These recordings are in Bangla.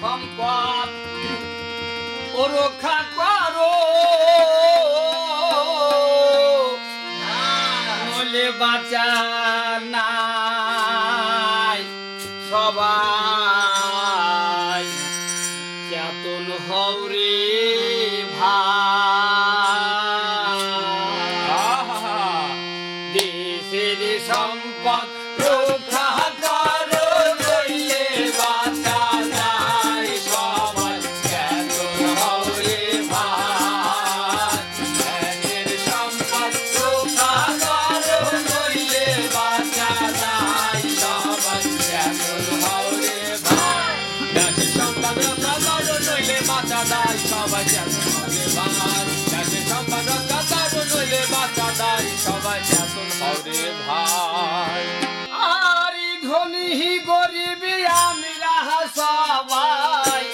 সম্পদ ও রক্ষা করো, নলে বাঁচা নাই সবাই চেতন হওরে ভাই, দেশের সম্পদ রক্ষা করো, নইলে বাঁচা নাই সবাই চেতন হওরে ভাই, দেশের সম্পদ রক্ষা করো, নইলে বাঁচা নাই সবাই চেতন হওরে ভাই, দেশের সম্পদ রক্ষা করো, নইলে বাঁচা নাই সবাই চেতন হওরে ভাই, দেশের সম্পদ রক্ষা করো, নইলে বাঁচা নাই সবাই চেতন হওরে ভাই। আরি ধনী গরিবি আমরা সবাই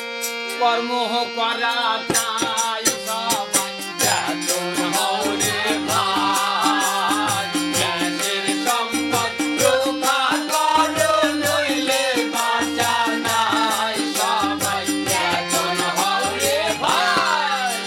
কর্ম করা চাই সবাই চেতন হওরে ভাই, দেশের সম্পদ রক্ষা করো, নইলে বাঁচা নাই সবাই চেতন হওরে ভাই,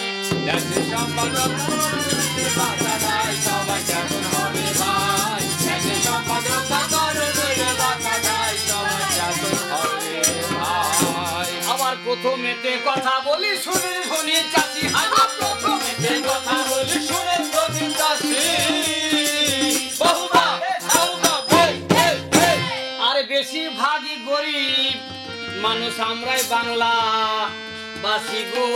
দেশের সম্পদ রক্ষা করো, নইলে বাঁচা নাই সবাই চেতন হওরে ভাই, দেশের সম্পদ রক্ষা করো, নইলে বাঁচা নাই সবাই চেতন হওরে ভাই। আবার প্রথমেতে কথা বলি শুনে ধনী চাষি, আবার প্রথমেতে কথা বলি শুনে ধনী চাষি, বহুবা বহুবা আরে বেশিরভাগই গরিব মানুষ মানুষ আমরাই বাংলা বাসি গো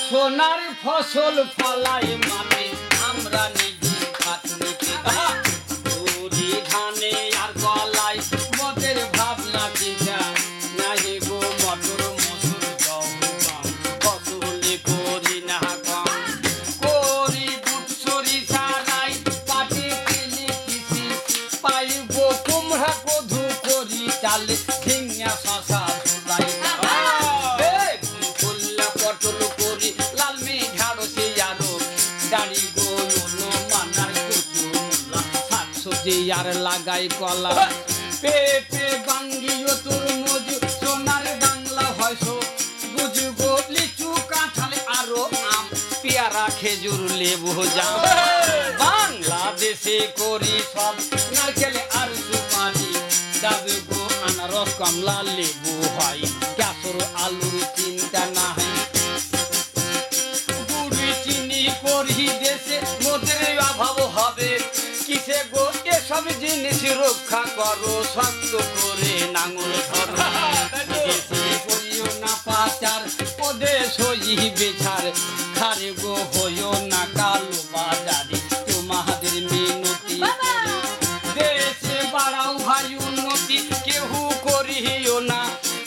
সোনার ফসল ফলাই মাটি আমরা নিজে খাটনি চুরি ধানে আর গলাই মদের ভাবনা চিন্তা নাহি গো মটর মসুর জহবাম ফসলে করি না কম করি বুট সরিষা রাই পাটি কিনি কৃষি পাইব কুমড়া কধু করি চালে ঝিঙা শশা ঝুলাই ফুল্লা পটল করি লাল ঢাড়সে আরো দাড়ি গোলো মানার কচু মূলা শাক সবজি আর লাগাই কলা পেঁপে বাঙ্গিও তোর মজু সোনার বাংলা হয়তো বুঝবো লিচু কাঁঠাল আরো আম পেয়ারা খেজুর লেবু জাম বাংলাদেশে করি সব নারকেলে আর সুপারি যাবে গো আনারস কমলা লেবু হয় কেশর আলুর চিন্তা নাই গুড়ি চিনি করি দেশে মদের অভাব হবে কিসে গো এসব জিনিস রক্ষা করো শক্ত করে নাঙল ধরো দেশে করিও না পাচার ওদেশ হইবে ছাড় খারে গো হইও না কালো বাজারে তোমাদের মিনতি দেশে বাড়াও ভাই উন্নতি কেহু করিও না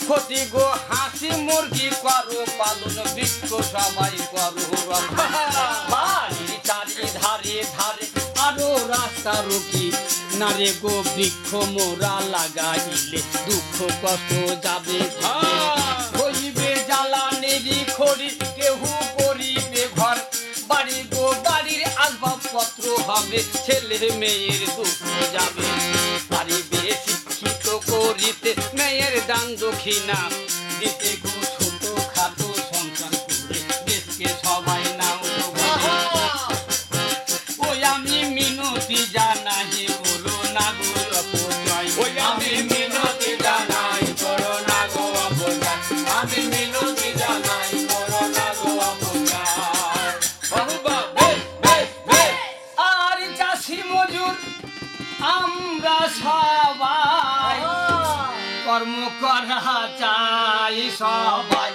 ক্ষতি গো হাসি মুরগি করো পালন বৃক্ষ সবাই করো বাড়ির চারি ধারে ধারে আরো রাস্তা রুকি নারে গো বৃক্ষ মোরা লাগাইলে দুঃখ কষ্ট যাবে হইবে জ্বালানেরই খড়ি কেহু করিবে ঘর বাড়ি গো বাড়ির আসবাবপত্র হবে ছেলে মেয়ের দুঃখ যাবে পারিবে শিক্ষিত করিতে মেয়ের দান দক্ষিণা দিতে গো ছোট খাটো সংসার করে দেশকে সবাই নাও ওই আমি মিনতি জানাই বলো না গো অপজয় ওই আমি মিনতি জানাই করো না গো অপজয় আমি মিনতি জানাই করো না গো অপজয় বাহুবা আর চাষি মজুর আমরা সবাই কর্ম করা চাই সবাই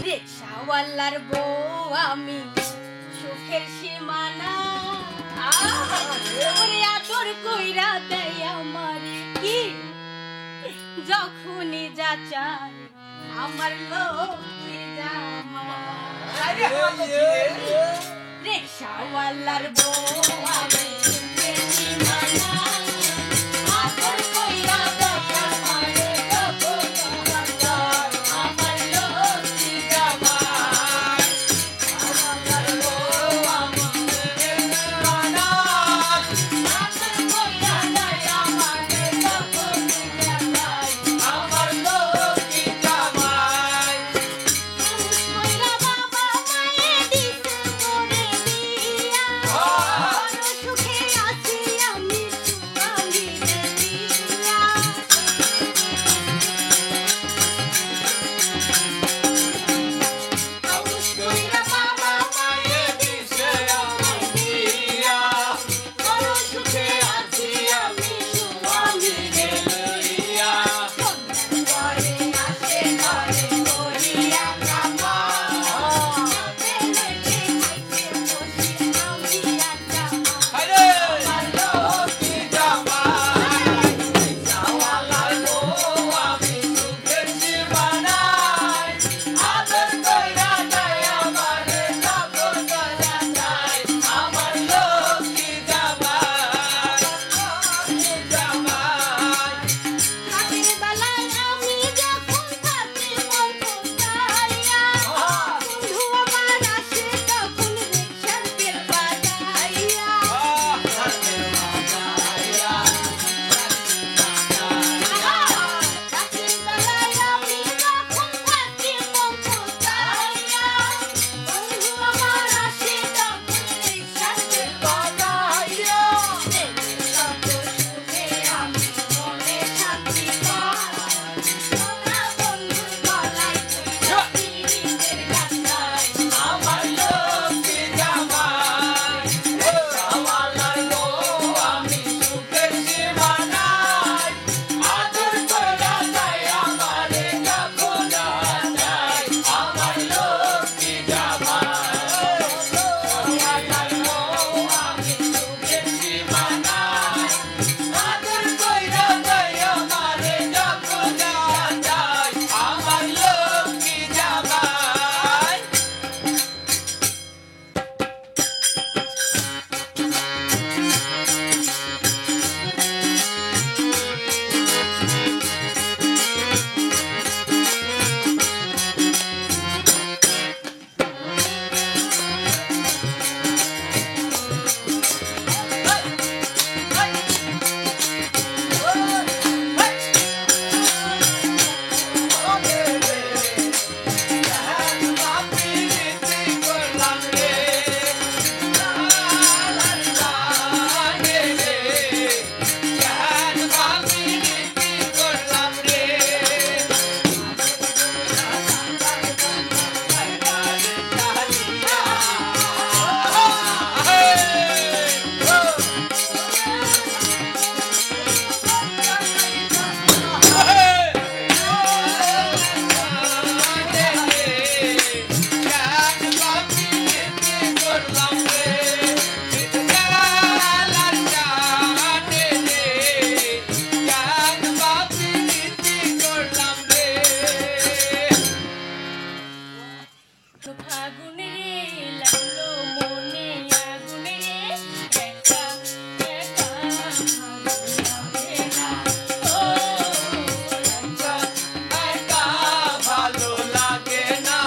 রিকশাওয়ালার বউ আমি সুখের সীমানা ওরে আদর কইরা দেয় আমার কি যখনই যা চাই আমার লক্ষ্মী জামাই রিকশাওয়ালার বউ আমি সুখের সীমানা আদর কইরা দেয় আমার আগুন রে লাগলো মনে আগুন রে একা একা ভালো লাগে না ও একা একা ভালো লাগে না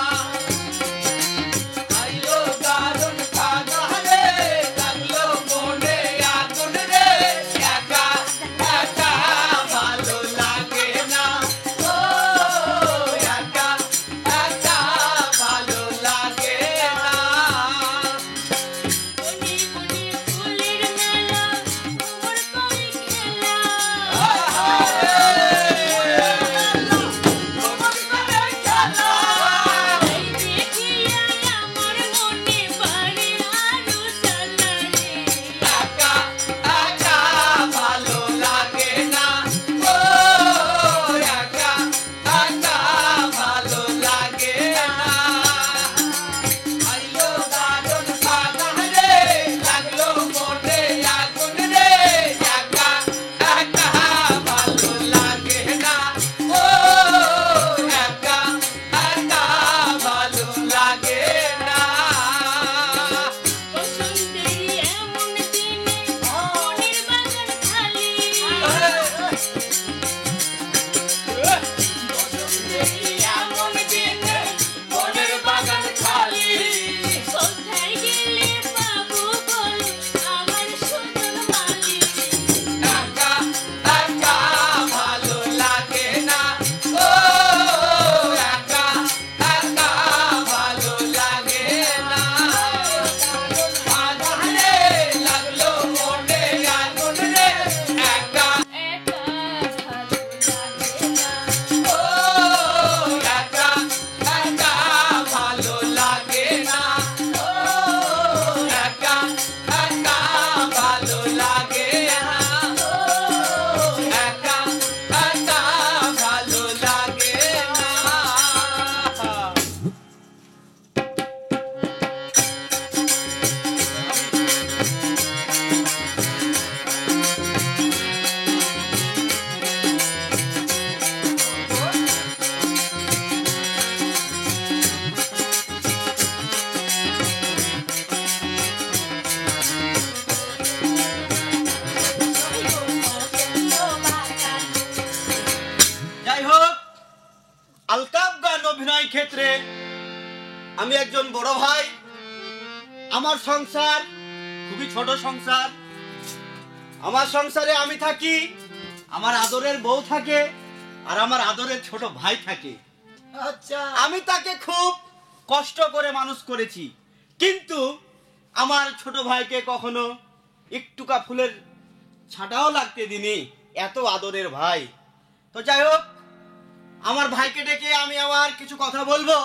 আইলো দারুণ খাগা রে লাগলো মনে আগুন রে একা একা ভালো লাগে না ও একা একা ভালো লাগে না বনি বনি ফুলের মেলা ভ্রমর করে খেলা এই দেখিয়া আমার মনে বাড়ে আরো জ্বালা রে একা একা ভালো লাগে না ও একা একা ভালো লাগে না আইলো দারুণ খাগা রে লাগলো মনে আগুন রে একা একা ভালো লাগে না ও একা একা ভালো লাগে না বসন্তের এমন দিনে মনের বাগান খালি এমন দিনে মনের বাগান খালি কোথায় গেলে পাবো বলো আমার সুজন মালিক একা একা ভালো লাগে না ও একা একা ভালো লাগে না আধারে লাগলো মনে আগুন রে একা একা ভালো লাগে না ও একা একা ভালো লাগে না ও একা একা ভালো লাগে না ও একা একা ভালো লাগে না যাই হোক, আলতাফ গান অভিনয় ক্ষেত্রে আমি একজন বড় ভাই। আমার সংসার খুবই ছোট সংসার। আমার সংসারে আমি থাকি, আমার আদরের বউ থাকে, আর আমার আদরের ছোট ভাই থাকে। আচ্ছা আমি তাকে খুব কষ্ট করে মানুষ করেছি, কিন্তু আমার ছোট ভাইকে কখনো একটুকা ফুলের ছাটাও লাগতে দিনি। এত আদরের ভাই। তো যাই হোক, আমার ভাইকে ডেকে আমি আমার কিছু কথা বলবো।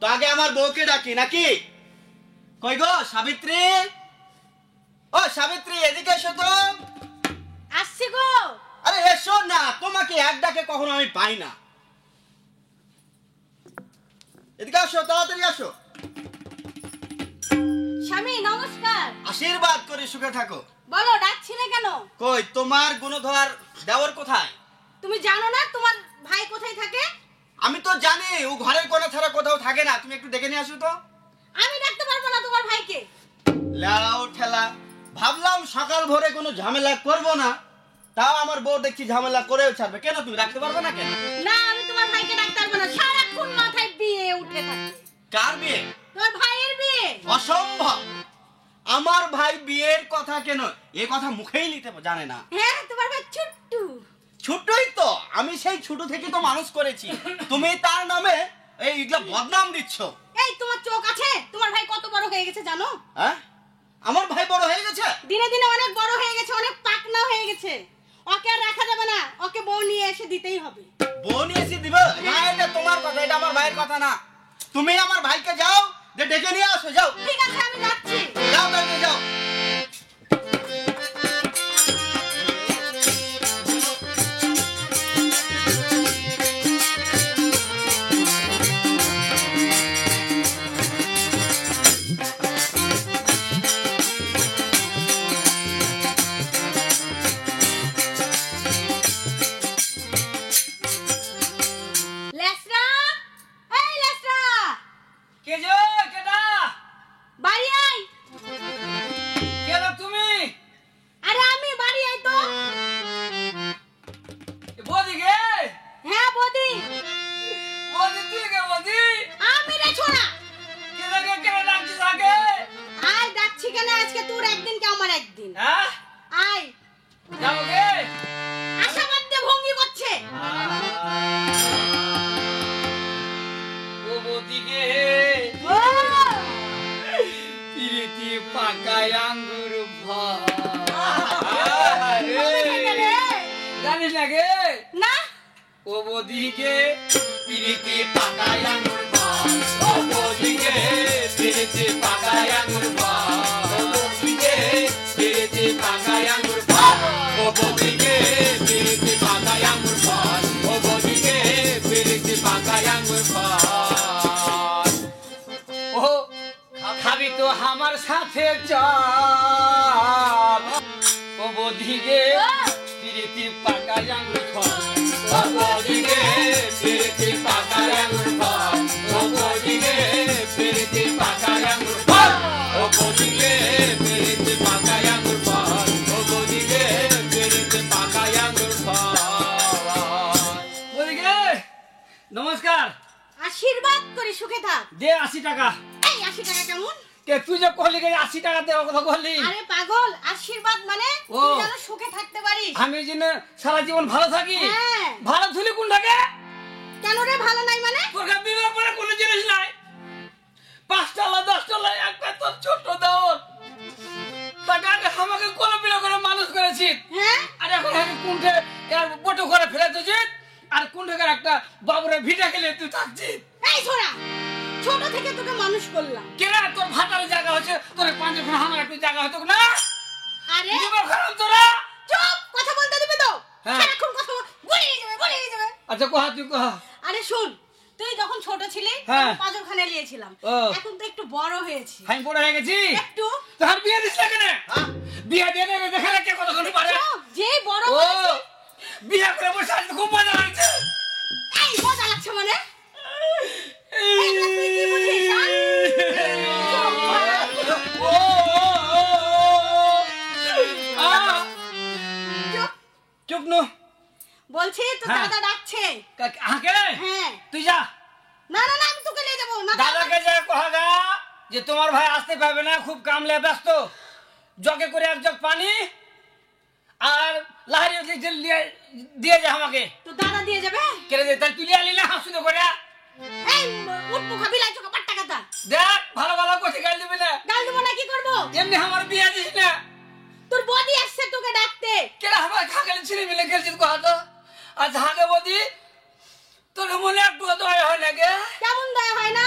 তো আগে আমার বউকে ডাকি নাকি? কই গো সাবিত্রী, ও সাবিত্রী এদিকে এসো তো। আসছি গো আরে এসো না, তোমাকে এক ডাকে কখনো আমি পাই না। এদিকে আসো, তাড়াতাড়ি আসো। স্বামী নমস্কার আশীর্বাদ করে সুখে থাকো। বলো ডাকছিলে কেন কই তোমার গুণধর দেওর কোথায়? তুমি জানো না তোমার ভাই কোথায় থাকে আমি তো জানি ও ঘরের কোণে ছাড়া কোথাও থাকে না। তুমি একটু ডেকে নিয়ে আসো তো। আমি ডাকতে পারবো না তোমার ভাইকে লাও ঠেলা, ভাবলাম সকাল ভোরে কোনো ঝামেলা করব না, তাও আমার বউ দেখছি ঝামেলা করেও ছাড়বে। কেন তুমি রাখতে পারবে না কেন? না আমি তোমার ভাইকে ডাকতে পারবো না সারাক্ষণ মাথায় বিয়ে উঠে থাকে কার বিয়ে? তোমার ভাইয়ের বিয়ে অসম্ভব। আমার ভাই বিয়ের কথা কেন এ কথা মুখেই নিতে জানে না। হ্যাঁ তোমার ভাই ছোট্টু ছোটই তো, আমি সেই ছোট থেকে তো মানুষ করেছি। তুমি তার নামে এইগুলা বদনাম দিচ্ছ। এই তোমার চোখ আছে তোমার ভাই কত বড় হয়ে গেছে জানো হ্যাঁ, আমার ভাই বড় হয়ে গেছে। দিনে দিনে অনেক বড় হয়ে গেছে অনেক পাকনা হয়ে গেছে ওকে আর রাখা যাবে না ওকে বউ নিয়ে এসে দিতেই হবে বউ নিয়ে এসে দিবে না? এটা তোমার কথা, এটা আমার ভাইয়ের কথা না। তুমি আমার ভাইকে যাও, ডেকে নিয়ে আসো, যাও। ঠিক আছে আমি যাচ্ছি যাও তাড়াতাড়ি যাও। লেসরা এই লেসরা কে যে আজকে তোর একদিন কে আমার একদিন। হ্যাঁ আয় যাবো গে আশাবাদ দিয়ে ভঙ্গি করছে। ও বদিকে পিরিতি পাকায় আঙ্গুর জানিস না গে না ও বদিকে পিরিতি পাকায় আঙ্গুর ও বদিকে পিরিতি পাকায় আঙ্গুর ও বদিকে পিরিতি পাকায় আঙ্গুর ও বদিকে পিরিতি পাকায় আঙ্গুর ও বদিকে পিরিতি পাকায় আঙ্গুর ও খাবি তো আমার সাথে চল ও বদিকে পিরিতি পাকায় আঙ্গুর ও বদিকে পিরিতি পাকায় আঙ্গুর ও বদিকে পিরিতি পাকায় আঙ্গুর ও বদিকে পিরিতি পাকায় আঙ্গুর ও বদিকে পিরিতি পাকায় আঙ্গুর বদিকে নমস্কার আশীর্বাদ করি সুখে থাক। দে 80 টাকা এই 80 টাকা কেমন? কে তুই যে কহলি গে 80 টাকা দেওয়ার কথা বললি আরে পাগল, আশীর্বাদ মানে ও। তুই যেন সুখে থাকতে পারিস। আমি যেন সারা জীবন ভালো থাকি হ্যাঁ। ভালো থুলি কোন থাকে কেন রে ভালো নাই মানে? তোর বিবাহ করে কোনো জিনিস নাই 5 টাকা 10 টাকা একটা তোর ছোট দাও টাকা আগে আমাকে কোলবিলো করে মানুষ করেছি হ্যাঁ আর এখন আমি কোনটে এর বটো করে ফেলে দিয়েছি আর কোনটাকার একটা বাবুরে ভিটা খেলে তুই থাকছিস এই ছোড়া, ছোট থেকে তোকে মানুষ করলাম। কেনা তোর ভাতার জায়গা হচ্ছে তোর পাঁচের ঘর আমার একটু জায়গা হতো না আরে জীবন খারাপ তোরা চুপ, কথা বলতে দিবি তো? হ্যাঁ। সারাক্ষণ কথা বলেই যাবে। আচ্ছা কহা তুই কহা আরে শুন, তুই যখন ছোট ছিলি হ্যাঁ। পাঁচখানে নিয়েছিলাম, ও। এখন তো একটু বড় হয়েছি। আমি বড় হয়ে গেছি একটু তোর বিয়ে দিস না কেন বিয়ে দিয়ে নেবে দেখে না কে কতক্ষণ পারে যে বড় ও হয়েছি, বিয়ে করে বসে আছি খুব মজা লাগছে এই মজা লাগছে মানে? এইগুলো তুই কি বুঝিস, হ্যাঁ? চুপ, চুপ নো বলছি তো হ্যাঁ। দাদা ডাকছে। আগে হ্যাঁ তুই যা না না না, আমি তোকে নিয়ে যাবো না। দাদাকে যা কহাগা যে তোমার ভাই আসতে পারবে না খুব কামলে ব্যস্ত জগে করে এক জগ পানি আর লাহারি দিয়ে যা আমাকে তো দাদা দিয়ে যাবে। কেড়ে দে তাই তুলি আলি না হাসুদো করে এই উঠবো খাবি লাই চোখা পাট্টা কথা। দেখ ভালো ভালো কথা গাল দিবি না গাল দেবো না, কি করবো? এমনি আমার বিয়ে দিস না তোর বদি আসছে তোকে ডাকতে। কেন আমার খাগেলে ছিঁড়ে মিলে গেছিস কথা তো আর হাগে বদি তোর মনে একটু দয়া হয় না গে কেমন দয়া হয় না?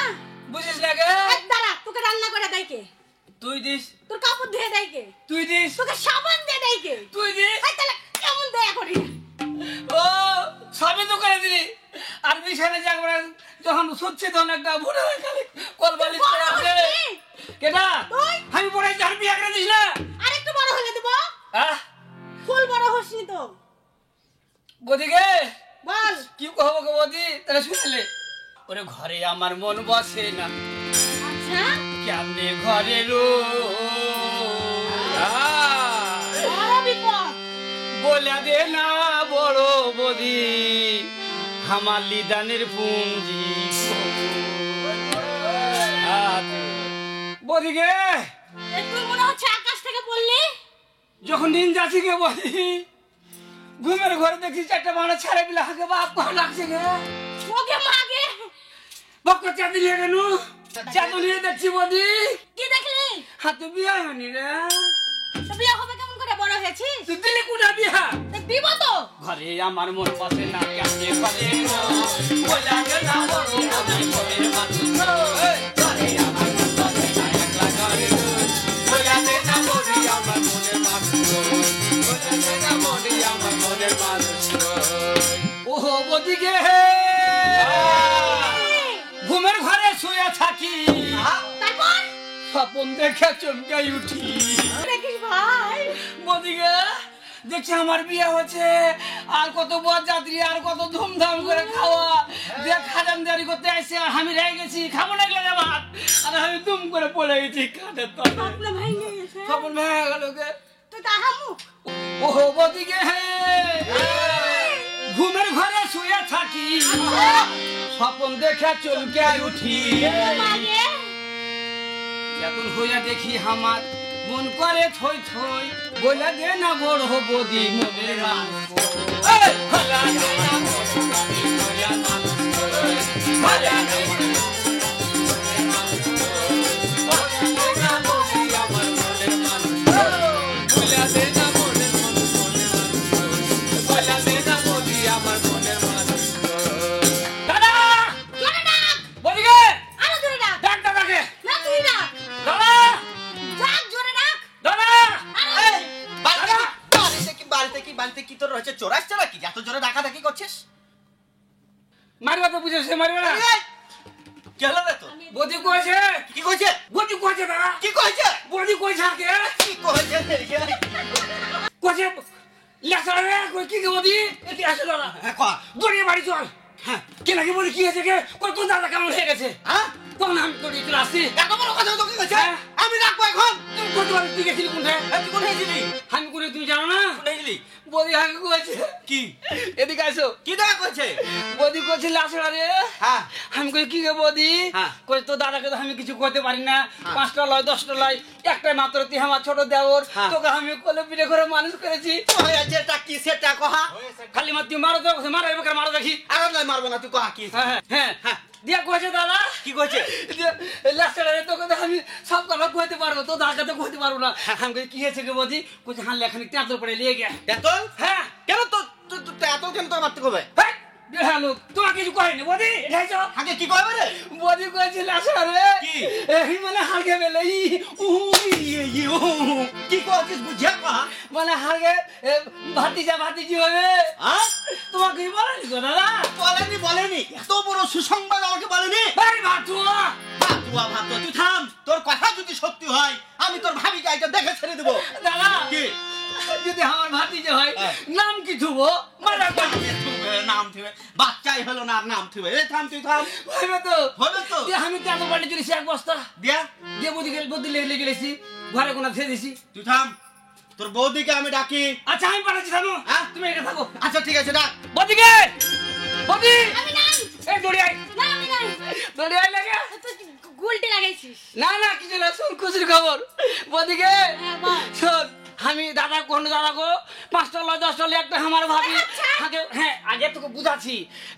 বুঝিস না গে এক দাঁড়া, তোকে রান্না করে দেয় কে? তুই দিস তোর কাপড় ধুয়ে দেয় কে? তুই দিস তোকে সাবান দিয়ে দেয় কে? তুই দিস এই তাহলে কেমন দয়া করি? ও সবই তো করে দিলি আর বিছানে যাকবার যখন সচ্ছি তখন একটা বুড়ো হয়ে গেলি কল বালিশ বড় করে আছে হচ্ছি। কেটা তুই? আমি পরে যার বিয়ে করে দিস না আরেকটু বড় হলে দেবো। আহ ফুল বড় হসনি তো। বদিকে বল। কি কহবো গো বদি তাহলে শুনলে ওরে ঘরে আমার মন বসে না আচ্ছা, কেমনে ঘরে রো বড় বিপদ। বলে দে না বড় বদি আমার লিদানের পুঞ্জি বদিকে এই তুই মনে হচ্ছে আকাশ থেকে পড়লি। যখন দিন যাচ্ছি গে বদি ঘুমের ঘরে দেখছি চারটা মানুষ ছেড়ে দিলে হাকে বাপ কখন লাগছে গে ওকে মাগে। বক্ক চাঁদি নিয়ে গেল চাঁদু নিয়ে দেখছি বদি কি দেখলি? হাতে বিয়ে হয়নি রে তো বিয়ে হবে কেমন করে? বড় হয়েছিস? তুই দিলে কোনা বিয়া তা দিব তো। ঘরে আমার মন বসে না কেমনে ঘরে বলে দে না বড় বদি ঘরের মানুষ ঘরে আমার মন বসে না একলা ঘরে বলে দে না বদি আমার মনের মানুষ বলে দে না বদি আমার মনের মানুষ ওহো বদিকে ঘুমের ঘরে শুয়ে থাকি তারপর স্বপন দেখে চমকাই উঠি দেখিস ভাই, বদিকে দেখছি আমার বিয়ে হচ্ছে আর কত বর যাত্রী আর কত ধুমধাম করে খাওয়া দেখ খাজানদারি করতে আসছে আর আমি রয়ে গেছি খাবো না গেলে ভাত আর আমি দুম করে পড়ে গেছি কাঠের তলে স্বপ্ন ভেঙে গেছে। স্বপন ভেঙে গেল গে তুই তাহামুক। ওহো বদিকে ঘুমের ঘরে শুয়ে থাকি স্বপন দেখে চমকে উঠি মাগে এখন হইয়া দেখি আমার মন করে থই থই বলে দে না বড় বদি মনের মানুষ বাড়িতে কি তোর রয়েছে চোরাচ্ছে নাকি এত জোরে ডাকাডাকি করছিস মারবা তো বুঝেছে মারবা না কি হলো রে তো বদি কইছে কি কইছে বদি কইছে দাদা কি কইছে বদি কইছে আগে কি কইছে কইছে লেখা রে কই কি বদি এটি আসে দাদা হ্যাঁ কয়া দড়িয়ে বাড়ি চল হ্যাঁ কে নাকি বলি কি হয়েছে কে কই কোন দাদা কেমন হয়ে গেছে হ্যাঁ কোন আমি তোর চলে আসছি এত বড় কথা তোকে কইছে হ্যাঁ। আমি রাখবো এখন তুমি কত বার তুই গেছিলি কোনটা তুই কোথায় ছিলি আমি করে তুমি জানো না কোথায় ছিলি বদি হাঁকে কইছে কি এদিকে আসো কি দেখা কইছে বদি কইছে লাশড়া রে হ্যাঁ আমি কই কি গে বদি হ্যাঁ। কই তো দাদাকে তো আমি কিছু করতে পারি না হ্যাঁ। 5টা লয় 10টা লয় একটাই মাত্র তুই আমার ছোট দেওর হ্যাঁ। তোকে আমি কোলে পিঠে করে মানুষ করেছি যেটা কি সেটা কহা খালি মার তুই মারো তো মারো এবার মারো দেখি আর নয় মারবো না তুই কহা কি হ্যাঁ হ্যাঁ হ্যাঁ। দিয়া কইছে দাদা কি কইছে লাস্টে তোকে তো আমি সব কথা কইতে পারবো তো দাদাকে তো কইতে পারবো না আমি কই কি হয়েছে গে বদি কইছে হান লেখানি তেঁতুল পড়ে লিয়ে গিয়া এত হ্যাঁ কেন তো এত কেন তো মারতে কবে হেই, বেহাল লোক তোমার কিছু কয়নি বদি এটাই তো আগে কি কইবে রে বদি কইছে লাস্টে রে কি? এই মানে হালকে বেলে কি কইছিস বুঝিয়া কহা মানে হালকে ভাতিজি হবে হ্যাঁ তোমার কি বলেনি গো দাদা বলেনি এত বড় সুসংবাদ আমাকে বলেনি ভাই ভাতুয়া ভাতুয়া ভাতুয়া তুই থাম তোর কথা যদি সত্যি হয় আমি তোর ভাবিকে এটা দেখে ছেড়ে দেবো দাদা কি যদি আমার ভাতিজি হয় হ্যাঁ। নাম কি থুবো মারা নাম থিবে বাচ্চাই হলো না আর নাম থিবে এই থাম তুই থাম হইবে তো হলো তো দিয়ে আমি তো এত বাড়ি চলেছি এক বস্তা দিয়া দিয়ে বদি লেগে গেলেছি ঘরে কোনা ফেলে দিছি তুই থাম তোর বৌদিকে আমি ডাকি আচ্ছা আমি পাঠাচ্ছি থামো হ্যাঁ? তুমি এটা থাকো আচ্ছা ঠিক আছে ডাক বদিকে বদি আমি নাই এই দড়ি আই না আমি নাই দড়ি আই লাগে তুই গুলটি লাগাইছিস না না কিছু না শুন খুশির খবর বদিকে হ্যাঁ, বল। শোন আমি দাদা কোন দাদা গো 5টা লয় 10টা লয় একটা আমার ভাবি আচ্ছা। হাঁকে হ্যাঁ আগে তোকে বুঝাচ্ছি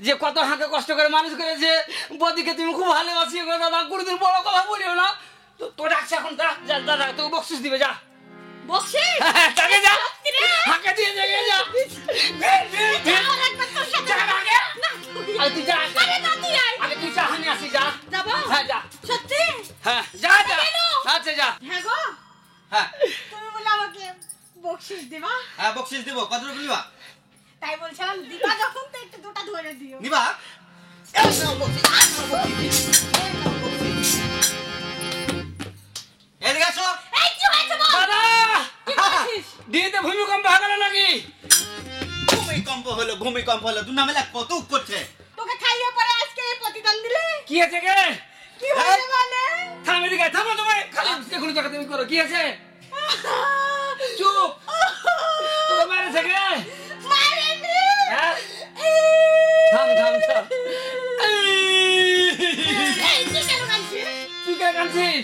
যে কত হাঁকে কষ্ট করে মানুষ করেছে বদিকে তুমি খুব ভালোবাসি গো দাদা কোনোদিন বড় কথা বলিও না তো তোর ডাকছে এখন যা দাদা তোকে বকশিস দিবে যা বকশিস তাকে যা সত্যি রে? হাঁকে দিয়ে দেখে যা যাও একবার তোর সাথে। যা আগে না, আরে তুই যা আরে না তুই আয়। আগে তুই যা আমি আসি যা যাবো? হ্যাঁ যা সত্যি? হ্যাঁ যা যা কেন? আচ্ছা যা হ্যাঁ গো, হ্যাঁ তুমি বলে আমাকে বকশিস দিবা? হ্যাঁ বকশিস দিব কত টাকা নিবা তাই বলছিলাম দিবা যখন তো একটু দুটা ধরে দিও। নিবা এই নাও বকশিস, এই নাও বকশিস। এদিকে আসো এই কি হয়েছে বল? দাদা কি করছিস? দিতে ভূমিকম্প হয়ে গেল নাকি ভূমিকম্প হলো দুই নামে কত করছে তোকে খাইয়ে পরে আজকে এই প্রতিদান দিলে? কি আছে কে কি হয়েছে বলে? থামে দিকে থামো তুমি খালি দেখুন জায়গা তুমি করো কি আছে চুপ তোকে মারেছে কে মারেনি। হ্যাঁ থাম থাম থাম এই তুই কেন কাঁদছিস? তুই কে কাঁদছিস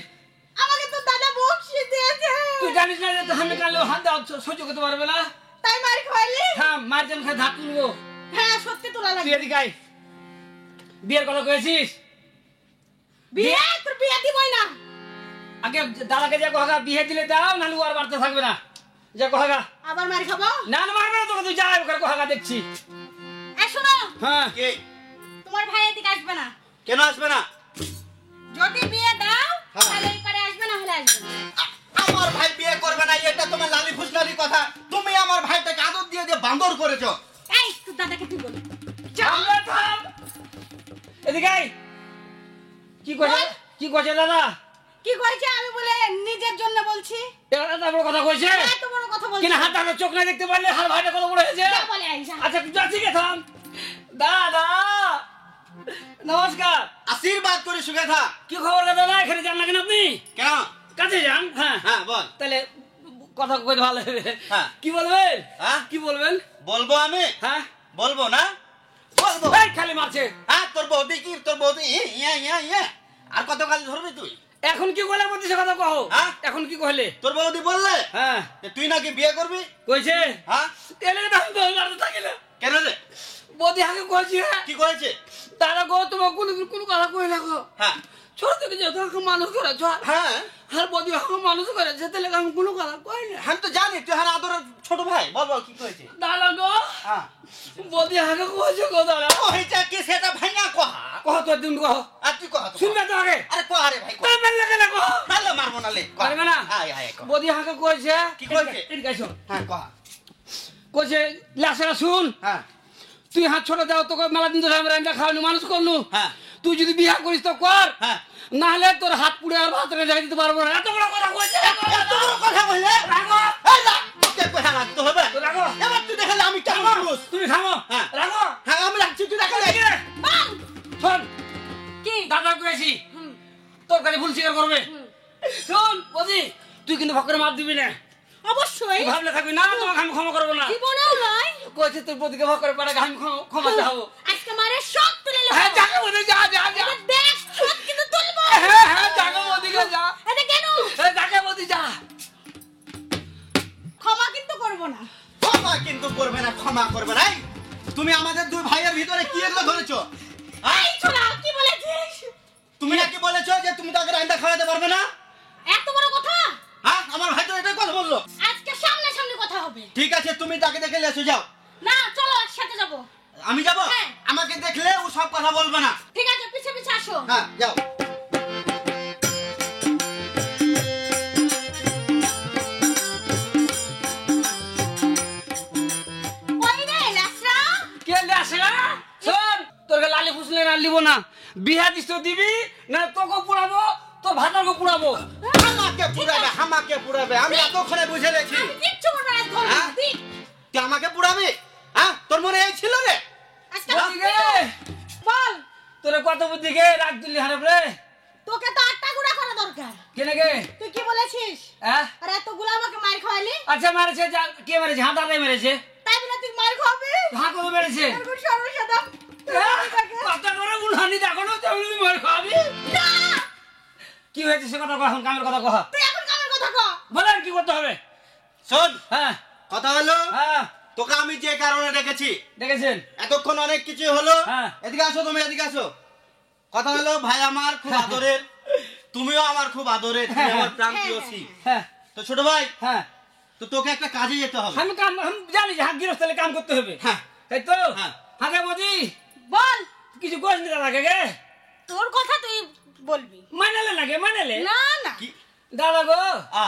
আমাকে তো দাদা বকশিস দিয়েছে। তুই জানিস না যে আমি কানলেও হাত দাও সহ্য করতে পারবে না তাই মার খাওয়ালি? থাম মারজান খাই ধাপ তুলবো হ্যাঁ সত্যি তোলা তুই লাগে। এদিকে আয় বিয়ের কথা কয়েছিস বিয়ে তোর বিয়ে দিবই না। আগে দাদাকে যা কহাগা বিয়ে দিলে দাও নাহলে ও আর বাড়তে থাকবে না যা কহাগা আবার মার খাবো? না না মারবে না তোকে তুই যা ওখানে কহাগা দেখছি এই শোনো, হ্যাঁ কে তোমার ভাই এদিকে আসবে না। কেন আসবে না যদি বিয়ে দাও হ্যাঁ। তাহলে এই পারে আসবে না হলে আসবে না। আমার ভাই বিয়ে করবে না এটা তোমার লালি ফুসলালি কথা তুমি আমার ভাইটাকে আদর দিয়ে দিয়ে বান্দর করেছো এই তোর দাদাকে তুই বল। থাম রে, থাম। এদিকে আয়। কি কইছে দাদা কি কইছে আমি বলে নিজের জন্য বলছি। এত বড় কথা কইছে এত বড় কথা বলছি। কিনা হাত আর চোখ না দেখতে পারলে হার ভাইটা কত বড় হয়েছে যা বলে আইসা। আচ্ছা যা ঠিক আছে থাম দাদা নমস্কার আশীর্বাদ করে সুখে থাক কি খবর দাদা এখানে যান না কেন আপনি কেন কাছে যান হ্যাঁ হ্যাঁ বল তাহলে কথা কইতে ভালো হবে হ্যাঁ। কি বলবেন হ্যাঁ কি বলবেন বলবো আমি হ্যাঁ বলবো না বলবো এই খালি মারছে হ্যাঁ তোর বৌদি কি তোর বৌদি ইয়া ইয়া ইয়া আর কত কাল ধরবি তুই এখন কি কইলে বলতে সে কথা কও হ্যাঁ? এখন কি কইলে তোর বৌদি বললে হ্যাঁ যে তুই নাকি বিয়ে করবি? কইছে হ্যাঁ এলে তো আমি দল মারতে থাকি না কেন রে? বদি আগে কইছে কি করেছে? দাদা গো তোমার কোনো কথা কইলে গো হ্যাঁ ছোট থেকে যত মানুষ করেছ হ্যাঁ আর বদি আমাকে মানুষ করেছে তাহলে আমি কোনো কথা কই না আমি তো জানি তুই হার আদরের ছোট ভাই। বল বল কি করেছে? দাদা গো হ্যাঁ বদি আগে কইছে গো দাদা কইছে কি সেটা ভাঙা কহা। কহ তো দিন কহ আর তুই কহা তো। শুনবে তো আগে আরে কহা রে ভাই কহা। তাই মেলে গেলে কহ তাহলে মারবো না লে। কহা। পারবে না? আয় আয় কহা। বদি আগে কইছে কি কইছে? এদিকে আইসো হ্যাঁ কহা। কইছে লাসরা শুন হ্যাঁ তুই হাত ছোট দাও তোকে মেলা দিন ধরে আমরা রান্না খাওয়ানি মানুষ করলু হ্যাঁ তুই যদি বিয়া করিস তো কর হ্যাঁ না হলে তোর হাত পুড়ে আর ভাত রেখে দিতে পারবো না এত বড় কথা কইছে এত বড় কথা বললে? রাখো এই না তোকে কহা রাখতে হবে। তো রাখো এবার তুই দেখালে আমি কেমন পুরুষ। তুমি থামো হ্যাঁ। রাখো হ্যাঁ আমি রাখছি তুই দেখালে। বল শোন কি দাদা কইছি হুম, তোর কাছে ভুল স্বীকার করবে হুম। শোন বজি তুই কিন্তু ফকরে মাপ দিবি না অবশ্যই তুই ভাবলে থাকবি না তোমাকে আমি ক্ষমা করবো না জীবনেও নয় কইছে তোর বদিকে ফকরে পাড়া আমি ক্ষমা চাবো আজকে মারে সব তুলে নেব হ্যাঁ যাকে বদি যা যা যা এবার দেখ সব কিন্তু তুলবো হ্যাঁ হ্যাঁ যাকে বদিকে যা এটা কেন যাকে বদি যা ক্ষমা কিন্তু করব না ক্ষমা কিন্তু করবে না ক্ষমা করবে না। এই, তুমি আমাদের দুই ভাইয়ের ভিতরে কি এগুলো ধরেছো? হ্যাঁ? এই ছোড়া কি বলেছিস তুমি নাকি বলেছো যে তুমি তাকে রান্না খাওয়াতে পারবে না? এত বড় কথা হ্যাঁ আমার ভাই তো এটাই কথা বললো। আজকে সামনে সামনে কথা হবে ঠিক আছে তুমি তাকে দেখে এসে যাও। না চলো একসাথে যাব আমি যাব? হ্যাঁ। আমাকে দেখলে ও সব কথা বলবে না। ঠিক আছে পিছে পিছে আসো হ্যাঁ যাও। ওই রে লাসরা কে আসে না শোন তোর লালি ফুসলে না লিব না বিহা দিস তো দিবি না তোকে পুড়াবো তোর ভাতাকে পুড়াবো আমাকে পুড়াবে আমি এতক্ষণে বুঝে গেছি। আমি কিচ্ছু বলবো না ধর হ্যাঁ? দিক তুই আমাকে পুড়াবি? হ্যাঁ তোর মনে এই ছিল রে? আজকে বদিকে বল তোর কত বুদ্ধি গে রাখ দিলি হারাপ রে তোকে তো আটটা গুড়া করা দরকার কেনে গে তুই কি বলেছিস হ্যাঁ আর এতগুলো আমাকে মার খাওয়ালি আচ্ছা মেরেছে কে মেরেছে হাত দাদাই মেরেছে তাই বলে তুই মার খাওয়াবি হাত কত মেরেছে এরকম সর্বসাদা কত করে উল্হানি দেখো না তুই মার খাবি না কি হয়েছে সে কথা কহ এখন কামের কথা কহ তুই এখন কামের কথা ক বলেন কি করতে হবে শোন হ্যাঁ কথা হলো হ্যাঁ তোকে আমি যে কারণে ডেকেছি দেখেছেন এতক্ষণ অনেক কিছু হলো। হ্যাঁ। এদিকে আসো তুমি এদিকে আসো। কথা হলো ভাই আমার খুব আদরের তুমিও আমার খুব আদরের তুমি আমার প্রাণ প্রিয়সী। হ্যাঁ তো ছোট ভাই হ্যাঁ তো তোকে একটা কাজে যেতে হবে। আমি জানি যে হাত গৃহস্থলে কাম করতে হবে হ্যাঁ তাই তো হ্যাঁ। হাতে বদি বল কিছু কোশ নিতে লাগে গে তোর কথা তুই বলবি মানালে লাগে মানালে না না কি দাদা গো আ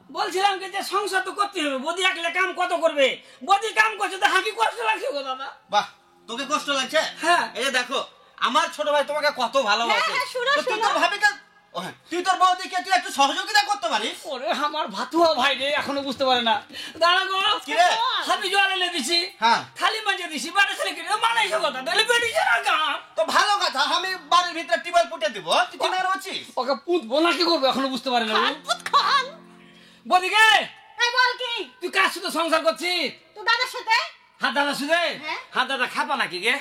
বলছিলাম কি যে সংসার তো করতে হবে বদি একলে কাম কত করবে বদি কাম করছে তো হাঁকি কষ্ট লাগছে গো দাদা বাহ তোকে কষ্ট লাগছে? হ্যাঁ। এই যে দেখো আমার ছোট ভাই তোমাকে কত ভালোবাসে। হ্যাঁ, হ্যাঁ, শুনো, তো তুই শুনো। তোর ভাবিকে ও হ্যাঁ, তুই তোর বউদিকে তুই একটু সহযোগিতা করতে পারিস। ওরে আমার ভাতুয়া ভাই রে এখনো বুঝতে পারে না দাদা গো কি রে? আমি জল এনে দিছি হ্যাঁ। খালি মাঝে দিছি বাড়ি ছেলে কিনে মানাইছে কথা তাহলে বেরিয়েছে না কাম তো ভালো কথা আমি বাড়ির ভিতরে টিউবওয়েল পুঁতে দিব তুই চিন্তা করছিস? ওকে পুঁতবো না কি করবো এখনো বুঝতে পারে না ও। খান খান বদিকে এই বল কি তুই কার সাথে সংসার করছিস তোর দাদার সাথে হাত দাদা শুধে হ্যাঁ। হাত দাদা খাপা নাকি গে